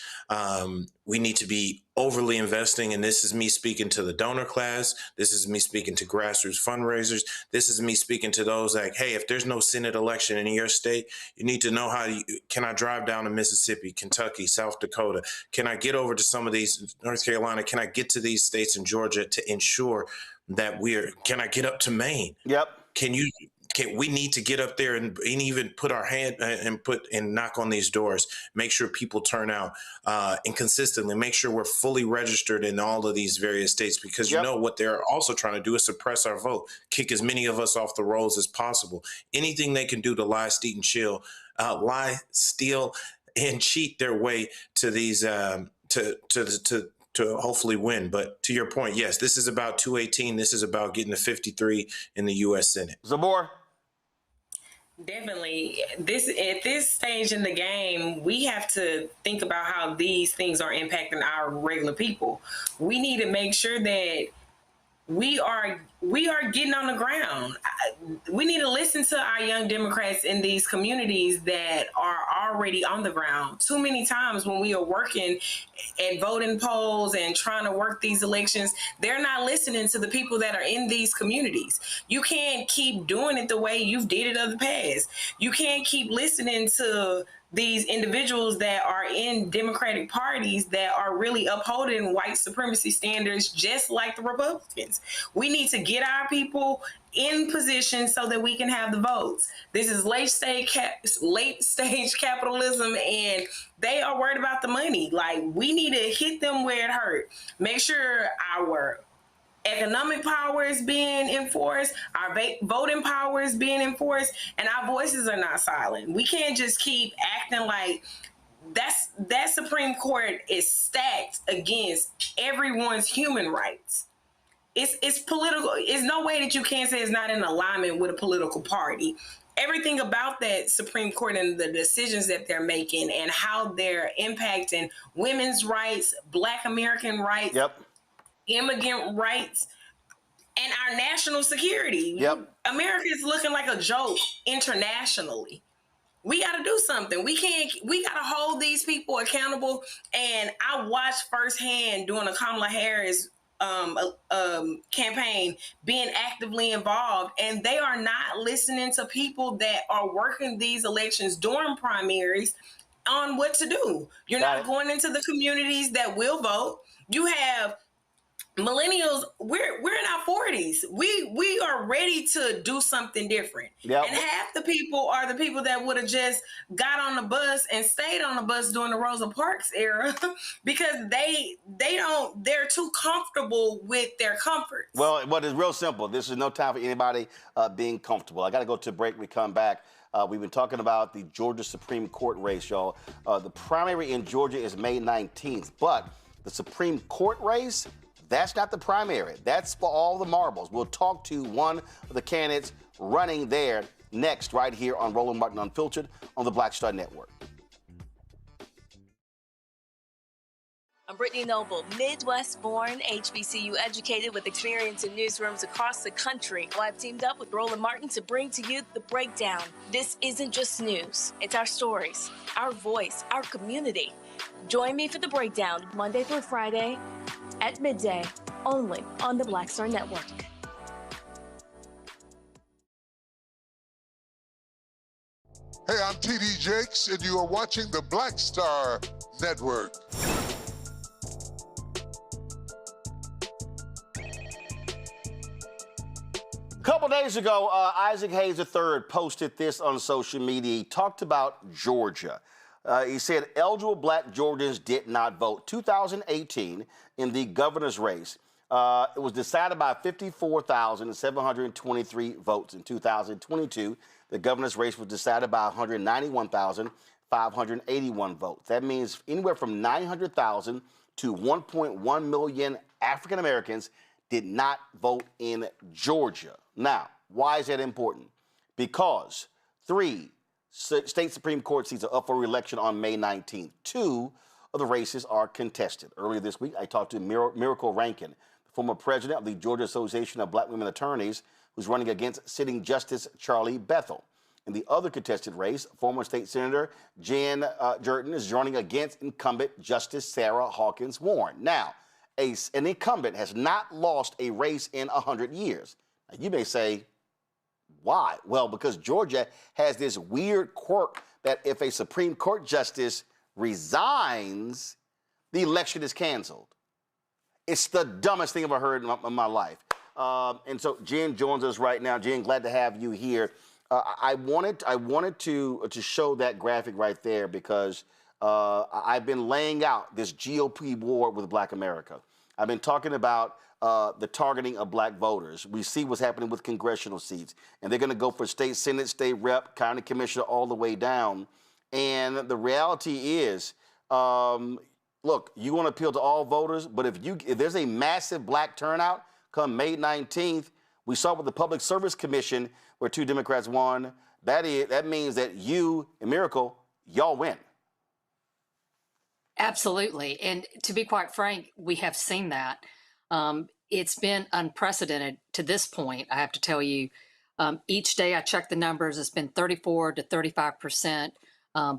We need to be overly investing, and this is me speaking to the donor class. This is me speaking to grassroots fundraisers. This is me speaking to those like, hey, if there's no Senate election in your state, you need to know can I drive down to Mississippi, Kentucky, South Dakota? Can I get over to some of these, North Carolina? Can I get to these states in Georgia to ensure that can I get up to Maine? Yep. We need to get up there and even put our hand and knock on these doors, make sure people turn out and consistently make sure we're fully registered in all of these various states, because you know what they're also trying to do is suppress our vote, kick as many of us off the rolls as possible. Anything they can do to lie, steal, and cheat their way to these to hopefully win. But to your point, yes, this is about 218. This is about getting to 53 in the U.S. Senate. Zabor? Definitely. At this stage in the game, we have to think about how these things are impacting our regular people. We need to make sure that we are getting on the ground. We need to listen to our young Democrats in these communities that are already on the ground. Too many times when we are working at voting polls and trying to work these elections, they're not listening to the people that are in these communities. You can't keep doing it the way you've did it in the past. You can't keep listening to these individuals that are in Democratic parties that are really upholding white supremacy standards just like the Republicans. We need to get our people in position so that we can have the votes. This is late stage capitalism, and they are worried about the money. Like, we need to hit them where it hurt. Make sure our economic power is being enforced, our voting power is being enforced, and our voices are not silent. We can't just keep acting like that Supreme Court is stacked against everyone's human rights. It's political. It's no way that you can't say it's not in alignment with a political party. Everything about that Supreme Court and the decisions that they're making and how they're impacting women's rights, Black American rights, immigrant rights, and our national security. America is looking like a joke internationally. We got to do something. We got to hold these people accountable. And I watched firsthand during the Kamala Harris campaign being actively involved, and they are not listening to people that are working these elections during primaries on what to do. You're not going into the communities that will vote. You have millennials, we're in our 40s. We are ready to do something different. And half the people are the people that would have just got on the bus and stayed on the bus during the Rosa Parks era because they're too comfortable with their comforts. Well, it's real simple. This is no time for anybody being comfortable. I got to go to a break. We come back. We've been talking about the Georgia Supreme Court race, y'all. The primary in Georgia is May 19th, but the Supreme Court race, that's not the primary. That's for all the marbles. We'll talk to one of the candidates running there next, right here on Roland Martin Unfiltered on the Black Star Network. I'm Brittany Noble, Midwest-born, HBCU educated with experience in newsrooms across the country. Well, I've teamed up with Roland Martin to bring to you The Breakdown. This isn't just news. It's our stories, our voice, our community. Join me for The Breakdown, Monday through Friday at midday, only on the Black Star Network. Hey, I'm TD Jakes, and you are watching the Black Star Network. A couple days ago, Isaac Hayes III posted this on social media. He talked about Georgia. He said eligible Black Georgians did not vote. 2018, in the governor's race, it was decided by 54,723 votes. In 2022, the governor's race was decided by 191,581 votes. That means anywhere from 900,000 to 1.1 million African Americans did not vote in Georgia. Now, why is that important? Because 3 state Supreme Court seats are up for re-election on May 19th. 2 of the races are contested. Earlier this week, I talked to Miracle Rankin, the former president of the Georgia Association of Black Women Attorneys, who's running against sitting Justice Charlie Bethel. In the other contested race, former state senator Jen Jordan is running against incumbent Justice Sarah Hawkins Warren. Now, an incumbent has not lost a race in 100 years. Now, you may say, why? Well, because Georgia has this weird quirk that if a Supreme Court justice resigns, the election is canceled. It's the dumbest thing I've ever heard in my life. And so Jen joins us right now. Jen, glad to have you here. I wanted to show that graphic right there because I've been laying out this GOP war with Black America. I've been talking about the targeting of Black voters. We see what's happening with congressional seats, and they're going to go for state senate, state rep, county commissioner, all the way down. And the reality is, look, you want to appeal to all voters, but if there's a massive Black turnout come May 19th, we saw with the Public Service Commission where 2 Democrats won. That means that you and Miracle, y'all win. Absolutely. And to be quite frank, we have seen that. It's been unprecedented to this point, I have to tell you. Each day I check the numbers, it's been 34 to 35%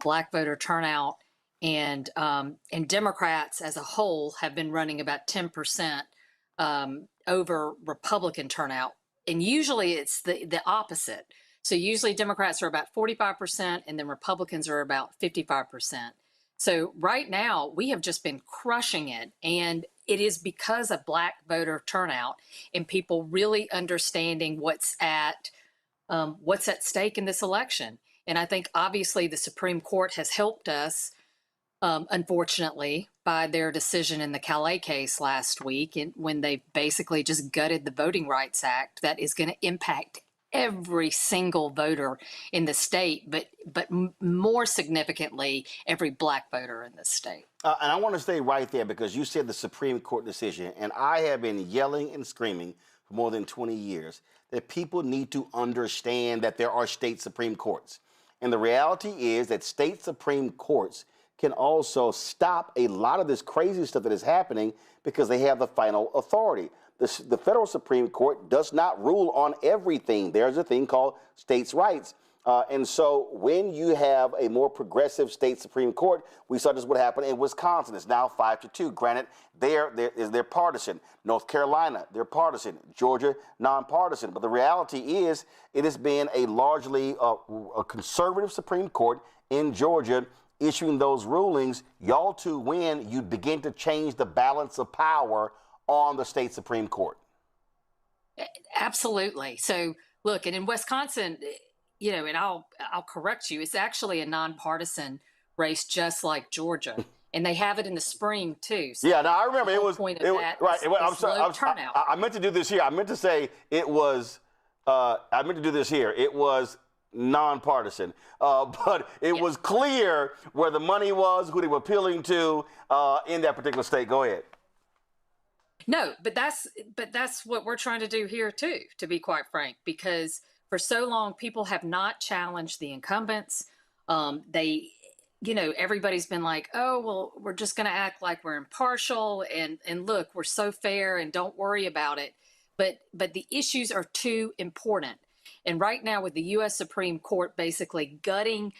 Black voter turnout. And Democrats as a whole have been running about 10% over Republican turnout. And usually it's the opposite. So usually Democrats are about 45% and then Republicans are about 55%. So right now we have just been crushing it. And it is because of Black voter turnout and people really understanding what's at stake in this election. And I think obviously the Supreme Court has helped us, unfortunately, by their decision in the Calif case last week, and when they basically just gutted the Voting Rights Act that is going to impact every single voter in the state, but more significantly, every Black voter in the state. And I want to stay right there because you said the Supreme Court decision, and I have been yelling and screaming for more than 20 years that people need to understand that there are state Supreme Courts. And the reality is that state Supreme Courts can also stop a lot of this crazy stuff that is happening because they have the final authority. The federal Supreme Court does not rule on everything. There's a thing called states' rights. And so when you have a more progressive state Supreme Court, we saw just what happened in Wisconsin. It's now 5-2. Granted, they're partisan. North Carolina, they're partisan. Georgia, nonpartisan. But the reality is it has been a largely a conservative Supreme Court in Georgia issuing those rulings. Y'all two win, you begin to change the balance of power on the state Supreme Court. Absolutely. So look, and in Wisconsin, you know, and I'll correct you, it's actually a nonpartisan race just like Georgia. And they have it in the spring too. So yeah, now I remember it was right. I'm sorry. I meant to do this here. I meant to say it was. I meant to do this here. It was nonpartisan, but it was clear where the money was, who they were appealing to in that particular state. Go ahead. No, but that's what we're trying to do here too, to be quite frank, because for so long people have not challenged the incumbents. Everybody's been like, oh, well, we're just going to act like we're impartial and look, we're so fair and don't worry about it. But the issues are too important. And right now with the U.S. Supreme Court basically gutting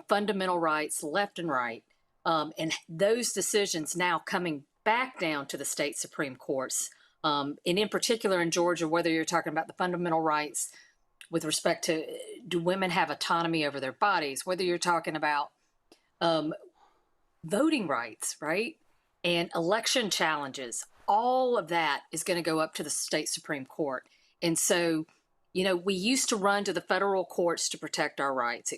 fundamental rights left and right, and those decisions now coming back down to the state Supreme Courts, and in particular in Georgia, whether you're talking about the fundamental rights with respect to do women have autonomy over their bodies, whether you're talking about voting rights, right? And election challenges, all of that is going to go up to the state Supreme Court. And so, we used to run to the federal courts to protect our rights,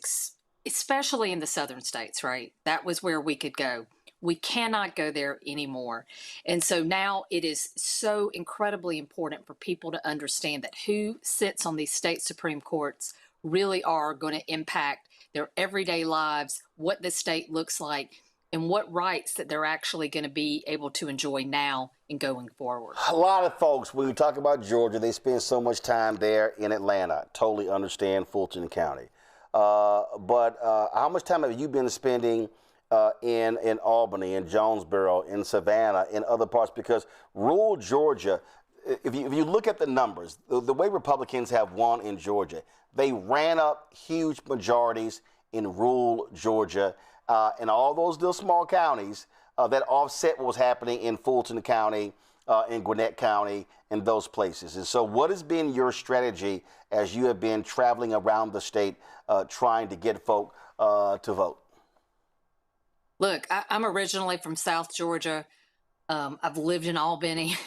especially in the southern states, right? That was where we could go. We cannot go there anymore. And so now it is so incredibly important for people to understand that who sits on these state Supreme Courts really are going to impact their everyday lives, what the state looks like, and what rights that they're actually going to be able to enjoy now and going forward. A lot of folks, when we talk about Georgia, they spend so much time there in Atlanta. Totally understand Fulton County. But how much time have you been spending in Albany, in Jonesboro, in Savannah, in other parts? Because rural Georgia, if you look at the numbers, the way Republicans have won in Georgia, they ran up huge majorities in rural Georgia and all those little small counties that offset what was happening in Fulton County, in Gwinnett County, and those places. And so what has been your strategy as you have been traveling around the state trying to get folk to vote? Look, I'm originally from South Georgia. I've lived in Albany.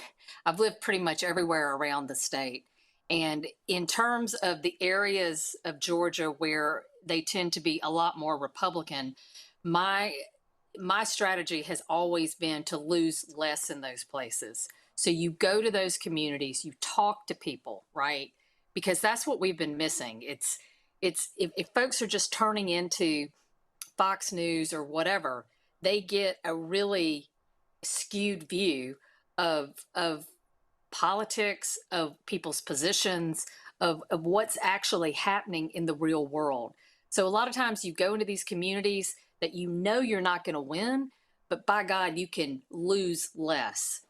I've lived pretty much everywhere around the state. And in terms of the areas of Georgia where they tend to be a lot more Republican, my strategy has always been to lose less in those places. So you go to those communities, you talk to people, right? Because that's what we've been missing. It's if folks are just turning into Fox News or whatever, they get a really skewed view of politics, of people's positions, of what's actually happening in the real world. So a lot of times you go into these communities that you know you're not going to win, but by God, you can lose less.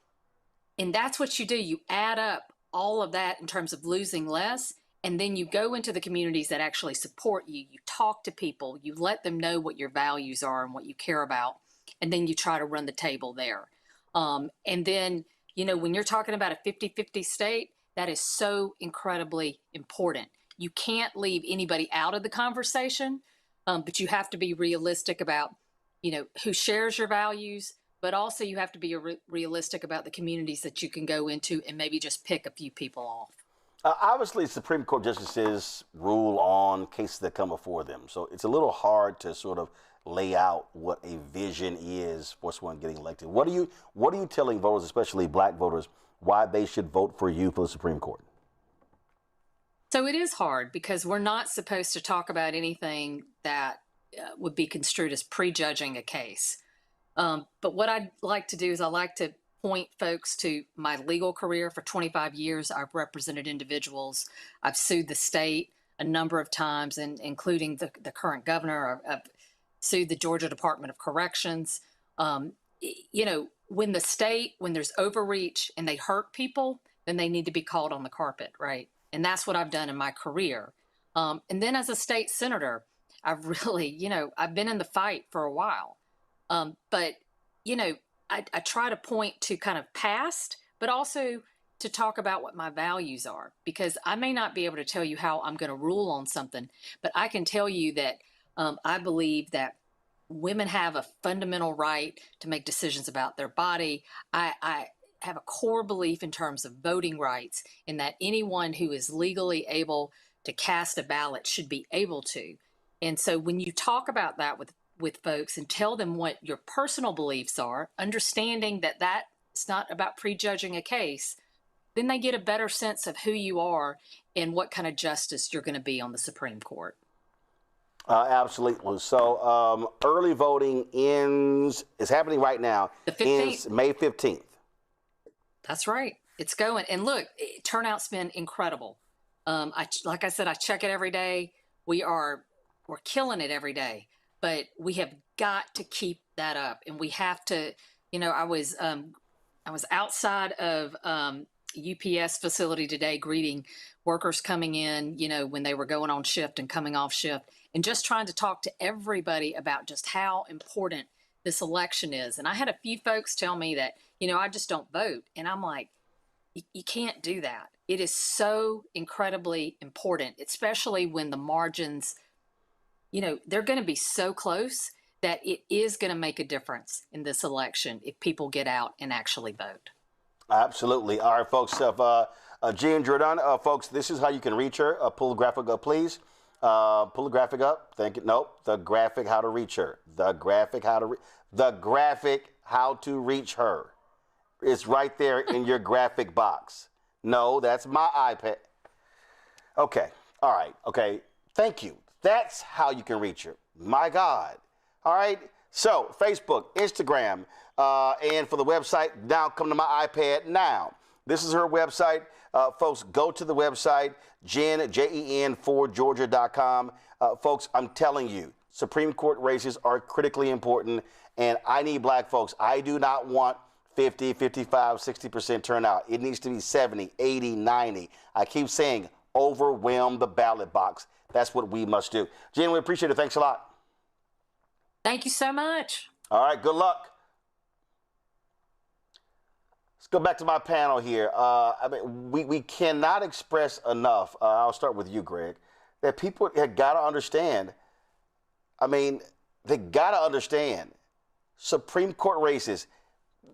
And that's what you do. You add up all of that in terms of losing less, and then you go into the communities that actually support you. You talk to people, you let them know what your values are and what you care about, and then you try to run the table there. And then, you know, when you're talking about a 50-50 state, that is so incredibly important. You can't leave anybody out of the conversation, but you have to be realistic about, you know, who shares your values, but also you have to be realistic about the communities that you can go into and maybe just pick a few people off. Obviously, Supreme Court justices rule on cases that come before them. So it's a little hard to sort of lay out what a vision is for someone getting elected. What are you telling voters, especially black voters, why they should vote for you for the Supreme Court? So it is hard because we're not supposed to talk about anything that would be construed as prejudging a case. But what I'd like to do is I like to point folks to my legal career. For 25 years, I've represented individuals. I've sued the state a number of times, and including the current governor. I've sued the Georgia Department of Corrections. You know, when there's overreach and they hurt people, then they need to be called on the carpet, right? And that's what I've done in my career. And then as a state senator, I've really, you know, I've been in the fight for a while. But, you know, I try to point to kind of past, but also to talk about what my values are, because I may not be able to tell you how I'm going to rule on something, but I can tell you that I believe that women have a fundamental right to make decisions about their body. I have a core belief in terms of voting rights, in that anyone who is legally able to cast a ballot should be able to. And so when you talk about that with folks and tell them what your personal beliefs are, understanding that that's not about prejudging a case, then they get a better sense of who you are and what kind of justice you're going to be on the Supreme Court. Absolutely. So early voting is happening right now. The 15th. Ends May 15th. That's right. It's going. And look, turnout's been incredible. Like I said, I check it every day. We're killing it every day, but we have got to keep that up. And we have to, you know, I was outside of UPS facility today greeting workers coming in, you know, when they were going on shift and coming off shift, and just trying to talk to everybody about just how important this election is. And I had a few folks tell me that, you know, I just don't vote. And I'm like, you can't do that. It is so incredibly important, especially when the margins, you know, they're going to be so close that it is going to make a difference in this election if people get out and actually vote. Absolutely. All right, folks. Jean Jordan, folks, this is how you can reach her. Pull the graphic up, please. Pull the graphic up. Thank you. Nope. The graphic how to reach her. The graphic how to reach her. It's right there in your graphic box. No, that's my iPad. Okay. All right. Okay. Thank you. That's how you can reach her. My God. All right. So Facebook, Instagram, and for the website, now come to my iPad now. This is her website. Folks, go to the website, JEN4Georgia.com. Folks, I'm telling you, Supreme Court races are critically important, and I need black folks. I do not want 50, 55, 60% turnout. It needs to be 70, 80, 90. I keep saying overwhelm the ballot box. That's what we must do. Jen, we appreciate it. Thanks a lot. Thank you so much. All right, good luck. Let's go back to my panel here. We cannot express enough, I'll start with you, Greg, that people have got to understand. They got to understand Supreme Court races.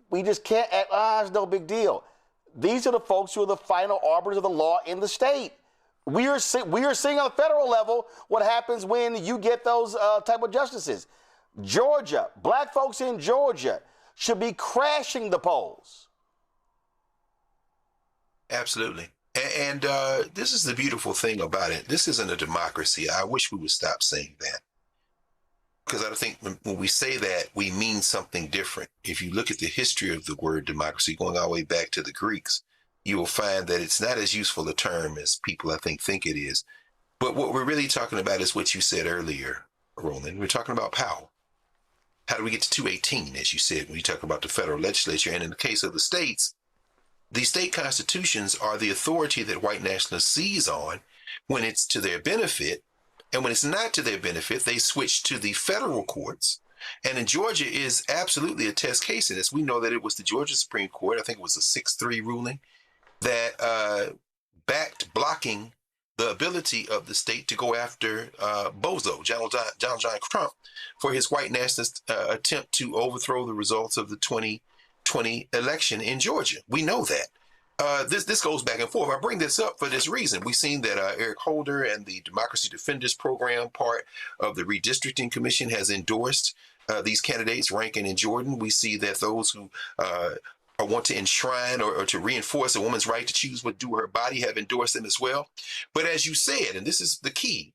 We just can't act, it's no big deal. These are the folks who are the final arbiters of the law in the state. We are seeing on the federal level what happens when you get those type of justices. Georgia, black folks in Georgia should be crashing the polls. Absolutely. And this is the beautiful thing about it. This isn't a democracy. I wish we would stop saying that. Because I think when we say that, we mean something different. If you look at the history of the word democracy, going all the way back to the Greeks, you will find that it's not as useful a term as people, I think it is. But what we're really talking about is what you said earlier, Roland. We're talking about power. How do we get to 218, as you said, when you talk about the federal legislature? And in the case of the states, the state constitutions are the authority that white nationalists seize on when it's to their benefit. And when it's not to their benefit, they switch to the federal courts. And in Georgia is absolutely a test case in this. We know that it was the Georgia Supreme Court, I think it was a 6-3 ruling, that backed blocking the ability of the state to go after Bozo, Donald John Trump, for his white nationalist attempt to overthrow the results of the 2020 election in Georgia. We know that. This goes back and forth. I bring this up for this reason. We've seen that Eric Holder and the Democracy Defenders Program, part of the Redistricting Commission, has endorsed these candidates, Rankin and Jordan. We see that those who want to enshrine or to reinforce a woman's right to choose what to do with her body have endorsed them as well. But as you said, and this is the key,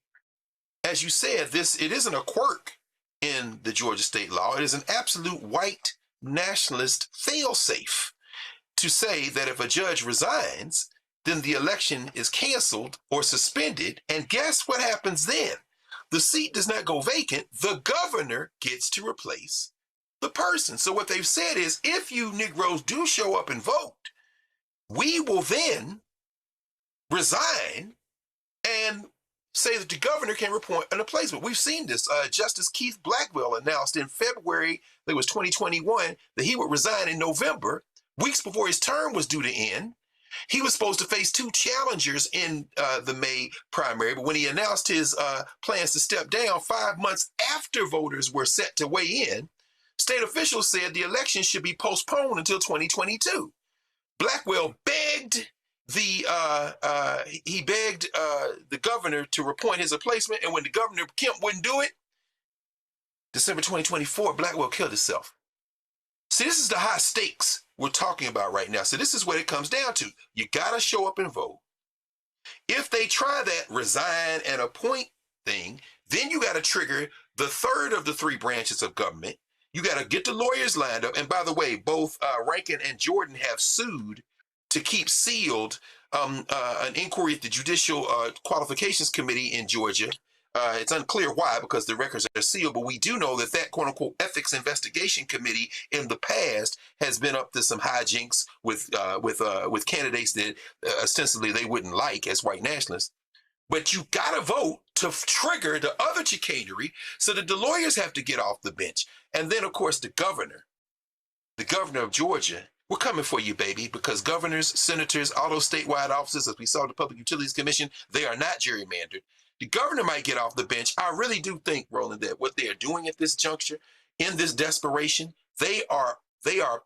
as you said, it isn't a quirk in the Georgia state law. It is an absolute white nationalist failsafe to say that if a judge resigns, then the election is canceled or suspended. And guess what happens then? The seat does not go vacant. The governor gets to replace the person. So what they've said is, if you Negroes do show up and vote, we will then resign and say that the governor can appoint an replacement. We've seen this. Justice Keith Blackwell announced in February, it was 2021, that he would resign in November, weeks before his term was due to end. He was supposed to face 2 challengers in the May primary, but when he announced his plans to step down 5 months after voters were set to weigh in, state officials said the election should be postponed until 2022. Blackwell begged the governor to appoint his replacement, and when the governor Kemp wouldn't do it, December 2024, Blackwell killed himself. See, this is the high stakes we're talking about right now. So this is what it comes down to. You got to show up and vote. If they try that resign and appoint thing, then you got to trigger the third of the 3 branches of government. You got to get the lawyers lined up. And by the way, both Rankin and Jordan have sued to keep sealed an inquiry at the Judicial Qualifications Committee in Georgia. It's unclear why, because the records are sealed, but we do know that that quote-unquote ethics investigation committee in the past has been up to some hijinks with candidates that ostensibly they wouldn't like as white nationalists. But you got to vote to trigger the other chicanery so that the lawyers have to get off the bench. And then, of course, the governor of Georgia, we're coming for you, baby, because governors, senators, all those statewide offices, as we saw the Public Utilities Commission, they are not gerrymandered. The governor might get off the bench. I really do think, Roland, that what they are doing at this juncture, in this desperation, they are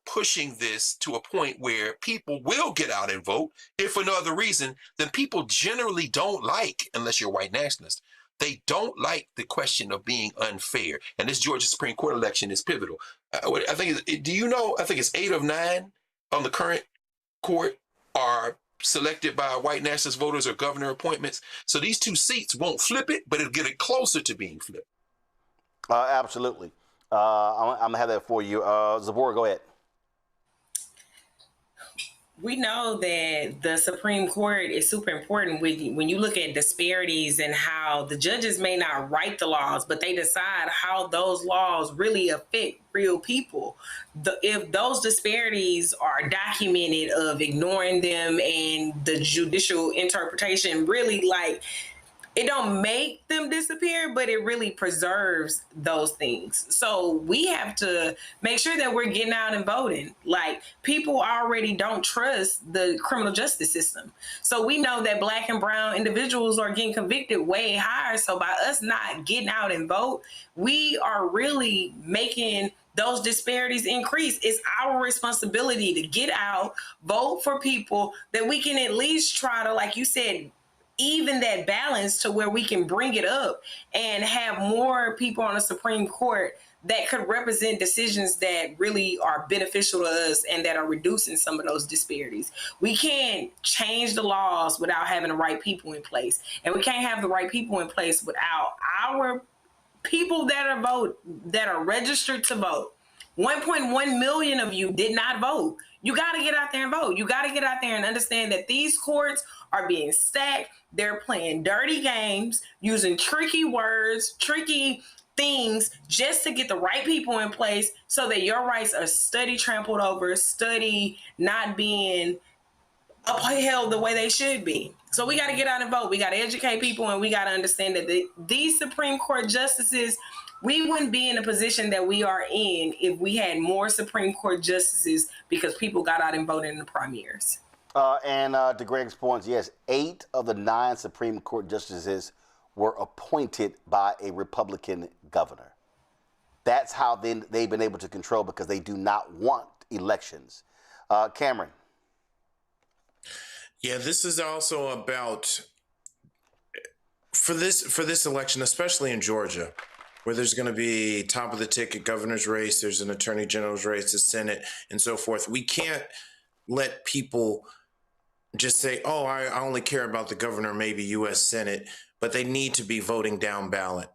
pushing this to a point where people will get out and vote, if for no other reason than people generally don't like, unless you're a white nationalist, they don't like the question of being unfair. And this Georgia Supreme Court election is pivotal. I think, do you know, I think it's 8 of 9 on the current court are selected by white nationalist voters or governor appointments. So these 2 seats won't flip it, but it'll get it closer to being flipped. Absolutely. I'm going to have that for you. Zipporah, go ahead. We know that the Supreme Court is super important when you look at disparities and how the judges may not write the laws, but they decide how those laws really affect real people. If those disparities are documented of ignoring them and the judicial interpretation really it don't make them disappear, but it really preserves those things. So we have to make sure that we're getting out and voting. Like, people already don't trust the criminal justice system. So we know that Black and brown individuals are getting convicted way higher. So by us not getting out and vote, we are really making those disparities increase. It's our responsibility to get out, vote for people that we can at least try to, like you said, even that balance to where we can bring it up and have more people on the Supreme Court that could represent decisions that really are beneficial to us and that are reducing some of those disparities. We can't change the laws without having the right people in place. And we can't have the right people in place without our people that are registered to vote. 1.1 million of you did not vote. You got to get out there and vote. You got to get out there and understand that these courts are being stacked. They're playing dirty games, using tricky words, tricky things just to get the right people in place so that your rights are study trampled over, study not being upheld the way they should be. So we got to get out and vote. We got to educate people, and we got to understand that these Supreme Court justices, we wouldn't be in the position that we are in if we had more Supreme Court justices because people got out and voted in the primaries. And to Greg's points, yes, 8 of the 9 Supreme Court justices were appointed by a Republican governor. That's how they've been able to control, because they do not want elections. Cameron. Yeah, this is also about, for this election, especially in Georgia, where there's going to be top of the ticket governor's race, there's an attorney general's race, the Senate, and so forth. We can't let people just say, oh, I only care about the governor, maybe U.S. Senate, but they need to be voting down ballot.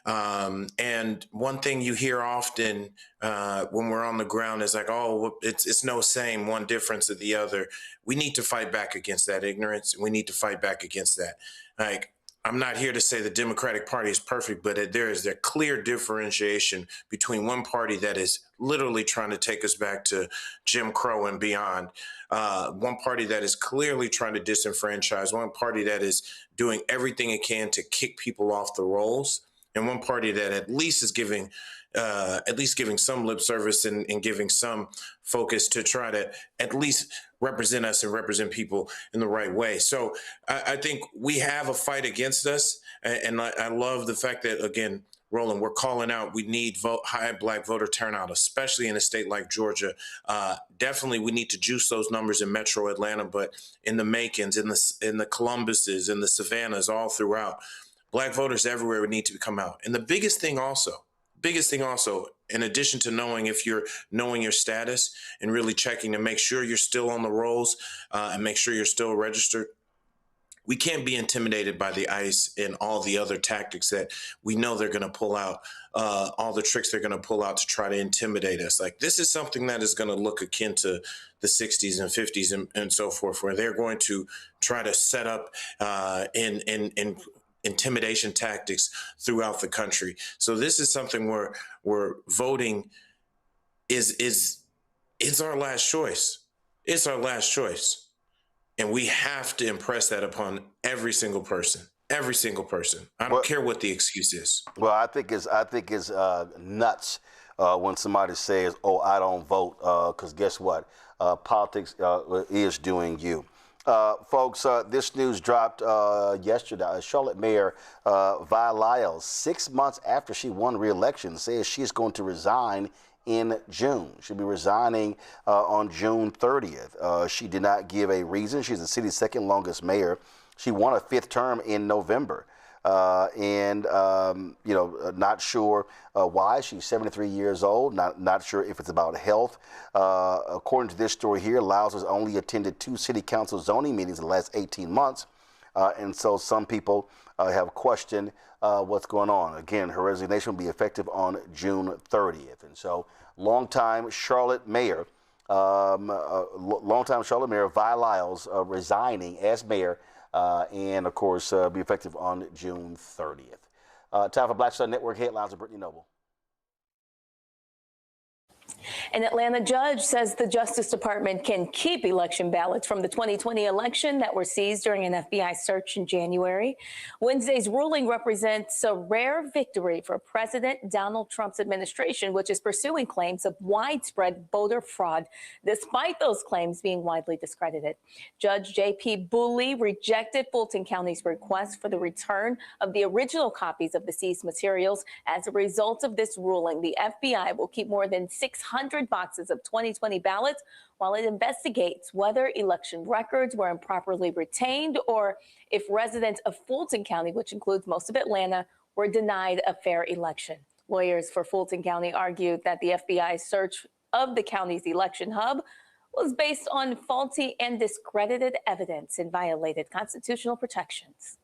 And one thing you hear often when we're on the ground is like, oh, it's no same, one difference or the other. We need to fight back against that ignorance. We need to fight back against that. Like, I'm not here to say the Democratic Party is perfect, but there is a clear differentiation between one party that is literally trying to take us back to Jim Crow and beyond, one party that is clearly trying to disenfranchise, one party that is doing everything it can to kick people off the rolls, and one party that at least is giving some lip service and giving some focus to try to at least represent us and represent people in the right way. So I think we have a fight against us. And I love the fact that, again, Roland, we're calling out, we need high Black voter turnout, especially in a state like Georgia. Definitely we need to juice those numbers in Metro Atlanta, but in the Macons, in the Columbuses, in the Savannahs, all throughout, Black voters everywhere would need to come out. And the biggest thing also, in addition to knowing your status and really checking to make sure you're still on the rolls and make sure you're still registered, we can't be intimidated by the ICE and all the other tactics that we know they're going to pull out, all the tricks they're going to pull out to try to intimidate us. Like, this is something that is going to look akin to the 60s and 50s and so forth, where they're going to try to set up in intimidation tactics throughout the country. So this is something where voting is our last choice. It's our last choice. And we have to impress that upon every single person. Every single person. I don't care what the excuse is. Well, I think it's nuts when somebody says, "Oh, I don't vote," because guess what? Politics is doing you. Folks, this news dropped yesterday. Charlotte Mayor Vi Lyles, 6 months after she won re-election, says she's going to resign in June. She'll be resigning on June 30th. She did not give a reason. She's the city's second longest mayor. She won a 5th term in November. Not sure why. She's 73 years old. Not sure if it's about health. According to this story here, Lyles has only attended 2 city council zoning meetings in the last 18 months. And so some people have questioned what's going on. Again, her resignation will be effective on June 30th. And so longtime Charlotte Mayor longtime Charlotte Mayor Vi Lyles resigning as mayor, and of course be effective on June 30th. Time for Black Star Network headlines with Brittany Noble. An Atlanta judge says the Justice Department can keep election ballots from the 2020 election that were seized during an FBI search in January. Wednesday's ruling represents a rare victory for President Donald Trump's administration, which is pursuing claims of widespread voter fraud, despite those claims being widely discredited. Judge J.P. Booley rejected Fulton County's request for the return of the original copies of the seized materials. As a result of this ruling, the FBI will keep more than 600 boxes of 2020 ballots while it investigates whether election records were improperly retained or if residents of Fulton County, which includes most of Atlanta, were denied a fair election. Lawyers for Fulton County argued that the FBI's search of the county's election hub was based on faulty and discredited evidence and violated constitutional protections.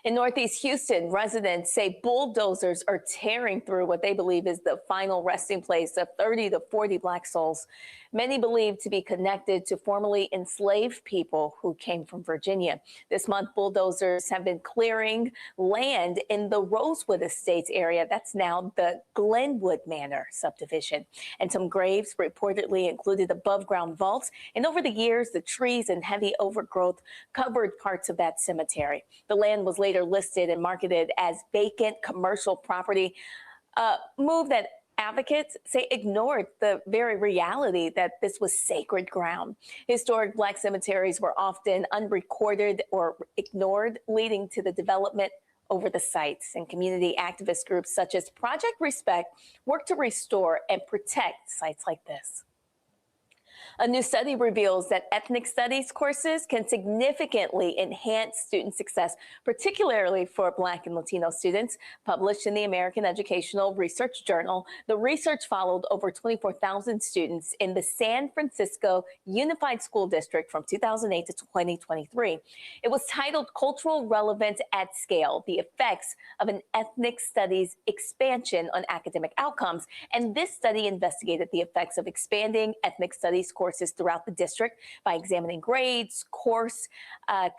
In Northeast Houston, residents say bulldozers are tearing through what they believe is the final resting place of 30 to 40 black souls, many believed to be connected to formerly enslaved people who came from Virginia. This month, bulldozers have been clearing land in the Rosewood Estates area. That's now the Glenwood Manor subdivision. And some graves reportedly included above-ground vaults. And over the years, the trees and heavy overgrowth covered parts of that cemetery. The land was later listed and marketed as vacant commercial property, a move that advocates say ignored the very reality that this was sacred ground. Historic black cemeteries were often unrecorded or ignored, leading to the development over the sites. And community activist groups such as Project Respect work to restore and protect sites like this. A new study reveals that ethnic studies courses can significantly enhance student success, particularly for Black and Latino students. Published in the American Educational Research Journal, the research followed over 24,000 students in the San Francisco Unified School District from 2008 to 2023. It was titled Cultural Relevance at Scale, the Effects of an Ethnic Studies Expansion on Academic Outcomes. And this study investigated the effects of expanding ethnic studies courses throughout the district by examining grades, course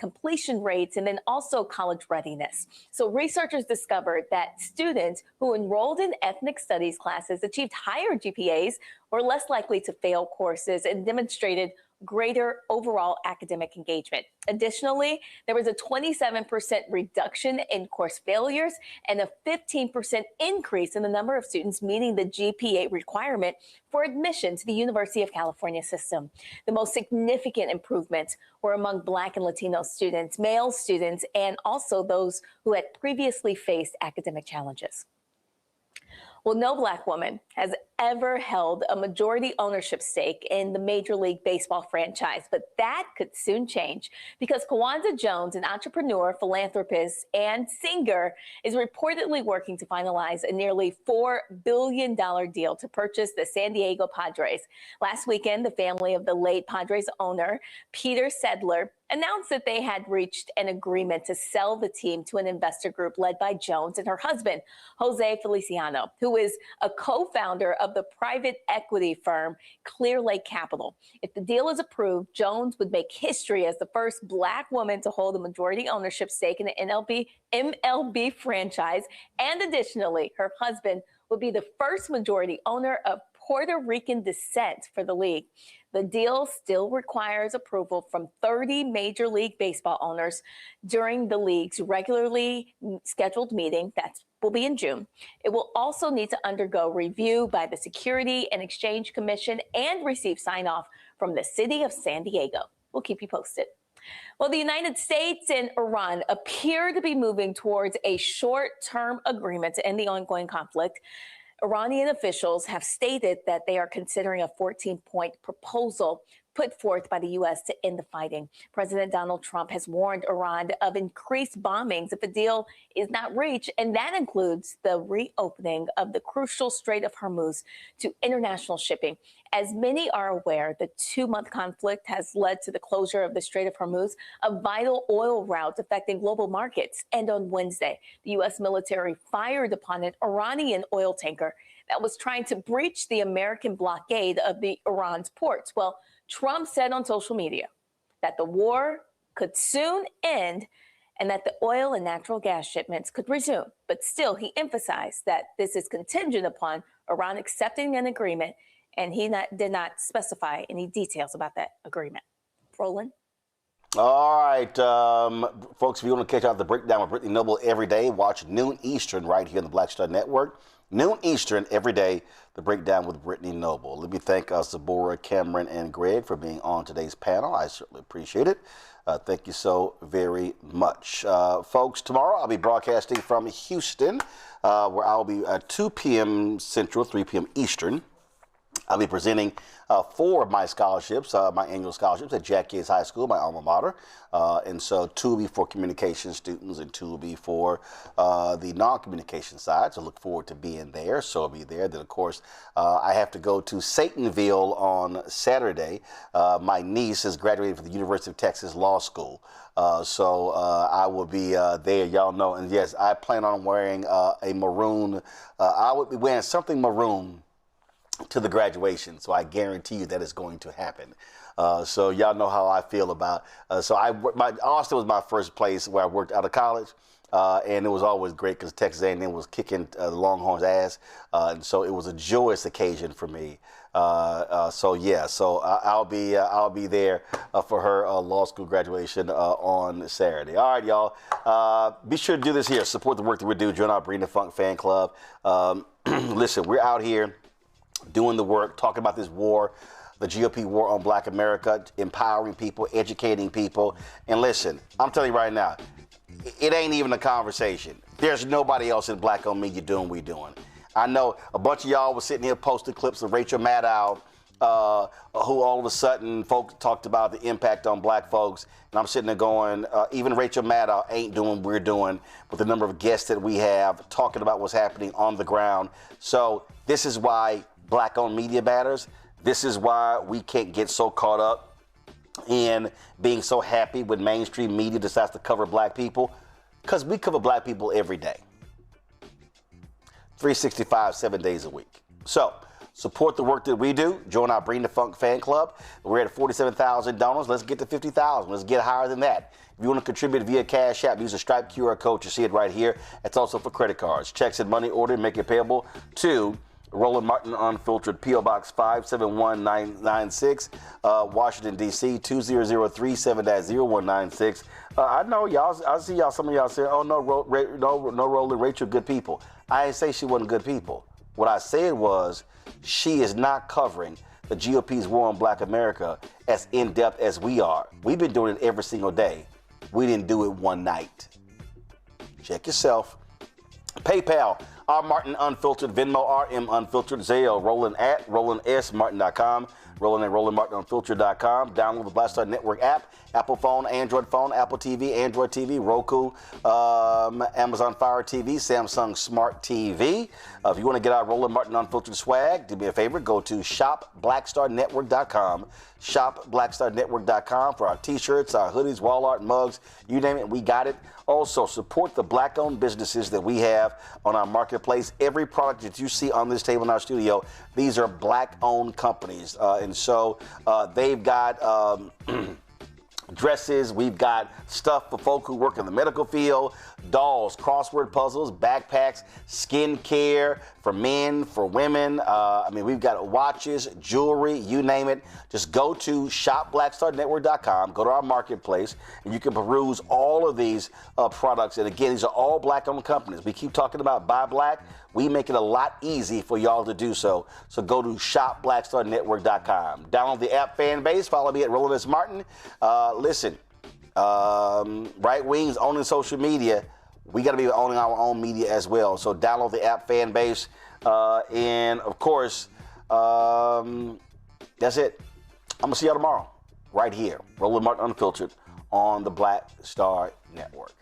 completion rates, and then also college readiness. So researchers discovered that students who enrolled in ethnic studies classes achieved higher GPAs, were less likely to fail courses, and demonstrated greater overall academic engagement. Additionally, there was a 27% reduction in course failures and a 15% increase in the number of students meeting the GPA requirement for admission to the University of California system. The most significant improvements were among Black and Latino students, male students, and also those who had previously faced academic challenges. Well, no Black woman has ever held a majority ownership stake in the Major League Baseball franchise, but that could soon change because Kwanzaa Jones, an entrepreneur, philanthropist, and singer, is reportedly working to finalize a nearly $4 billion deal to purchase the San Diego Padres. Last weekend, the family of the late Padres owner, Peter Sedler, announced that they had reached an agreement to sell the team to an investor group led by Jones and her husband, Jose Feliciano, who is a co-founder of the private equity firm Clear Lake Capital. If the deal is approved, Jones would make history as the first Black woman to hold a majority ownership stake in the MLB franchise. And additionally, her husband would be the first majority owner of Puerto Rican descent for the league. The deal still requires approval from 30 Major League Baseball owners during the league's regularly scheduled meeting. That will be in June. It will also need to undergo review by the Security and Exchange Commission and receive sign-off from the city of San Diego. We'll keep you posted. Well, the United States and Iran appear to be moving towards a short-term agreement to end the ongoing conflict. Iranian officials have stated that they are considering a 14-point proposal put forth by the U.S. to end the fighting. President Donald Trump has warned Iran of increased bombings if a deal is not reached, and that includes the reopening of the crucial Strait of Hormuz to international shipping. As many are aware, the two-month conflict has led to the closure of the Strait of Hormuz, a vital oil route affecting global markets. And on Wednesday, the U.S. military fired upon an Iranian oil tanker that was trying to breach the American blockade of the Iran's ports. Well, Trump said on social media that the war could soon end and that the oil and natural gas shipments could resume. But still, he emphasized that this is contingent upon Iran accepting an agreement, and he did not specify any details about that agreement. Roland? All right, folks, if you want to catch out the breakdown with Brittany Noble every day, watch noon Eastern right here on the Black Star Network. Noon Eastern every day, the breakdown with Brittany Noble. Let me thank Sabora, Cameron, and Greg for being on today's panel. I certainly appreciate it. Thank you so very much. Folks, tomorrow I'll be broadcasting from Houston, where I'll be at 2 p.m. Central, 3 p.m. Eastern. I'll be presenting 4 of my scholarships, my annual scholarships at Jack Yates High School, my alma mater. And so 2 will be for communication students and 2 will be for the non-communication side. So look forward to being there. So I'll be there. Then, of course, I have to go to Satanville on Saturday. My niece has graduated from the University of Texas Law School. So I will be there, y'all know. And yes, I plan on wearing a maroon. I would be wearing something maroon to the graduation, so I guarantee you that is going to happen. So y'all know how I feel about. Austin was my first place where I worked out of college, and it was always great because Texas A&M was kicking the Longhorns' ass, and so it was a joyous occasion for me. So I'll be there for her law school graduation on Saturday. All right, y'all. Be sure to do this here. Support the work that we do. Join our Bring the Funk fan club. Listen, we're out here doing the work, talking about this war, the GOP war on Black America, empowering people, educating people. And listen, I'm telling you right now, it ain't even a conversation. There's nobody else in Black-owned media doing what we're doing. I know a bunch of y'all was sitting here posting clips of Rachel Maddow, who all of a sudden folks talked about the impact on Black folks. And I'm sitting there going, even Rachel Maddow ain't doing what we're doing with the number of guests that we have talking about what's happening on the ground. So this is why Black-owned media matters. This is why we can't get so caught up in being so happy when mainstream media decides to cover Black people, because we cover Black people every day, 365, 7 days a week. So support the work that we do. Join our Bring the Funk fan club. We're at $47,000. Let's get to 50,000. Let's get higher than that. If you want to contribute via Cash App, use a Stripe QR code. You see it right here. It's also for credit cards, checks, and money order. Make it payable to Roland Martin Unfiltered, P.O. Box 571996, Washington, D.C. 20037-0196. I know y'all, I see y'all, some of y'all saying, oh, no, Roland, Rachel, good people. I didn't say she wasn't good people. What I said was she is not covering the GOP's war on Black America as in-depth as we are. We've been doing it every single day. We didn't do it one night. Check yourself. PayPal, R Martin Unfiltered, Venmo, RM Unfiltered, Zelle, Roland at RolandSMartin.com, Roland at RolandMartinUnfiltered.com. Download the Black Star Network app, Apple phone, Android phone, Apple TV, Android TV, Roku, Amazon Fire TV, Samsung Smart TV. If you want to get our Roland Martin Unfiltered swag, do me a favor, go to shopblackstarnetwork.com, shopblackstarnetwork.com for our t-shirts, our hoodies, wall art, mugs, you name it, we got it. Also, support the Black-owned businesses that we have on our marketplace. Every product that you see on this table in our studio, these are Black-owned companies. And so they've got dresses, we've got stuff for folk who work in the medical field, dolls, crossword puzzles, backpacks, skin care for men, for women. We've got watches, jewelry, you name it. Just go to shopblackstarnetwork.com, go to our marketplace, and you can peruse all of these products. And again, these are all Black-owned companies. We keep talking about Buy Black. We make it a lot easy for y'all to do so. So go to shopblackstarnetwork.com. Download the app fan base. Follow me at Roland S. Martin. Listen, right wings owning social media. We got to be owning our own media as well. So download the app fan base. And of course, that's it. I'm going to see y'all tomorrow right here. Roland Martin Unfiltered on the Black Star Network.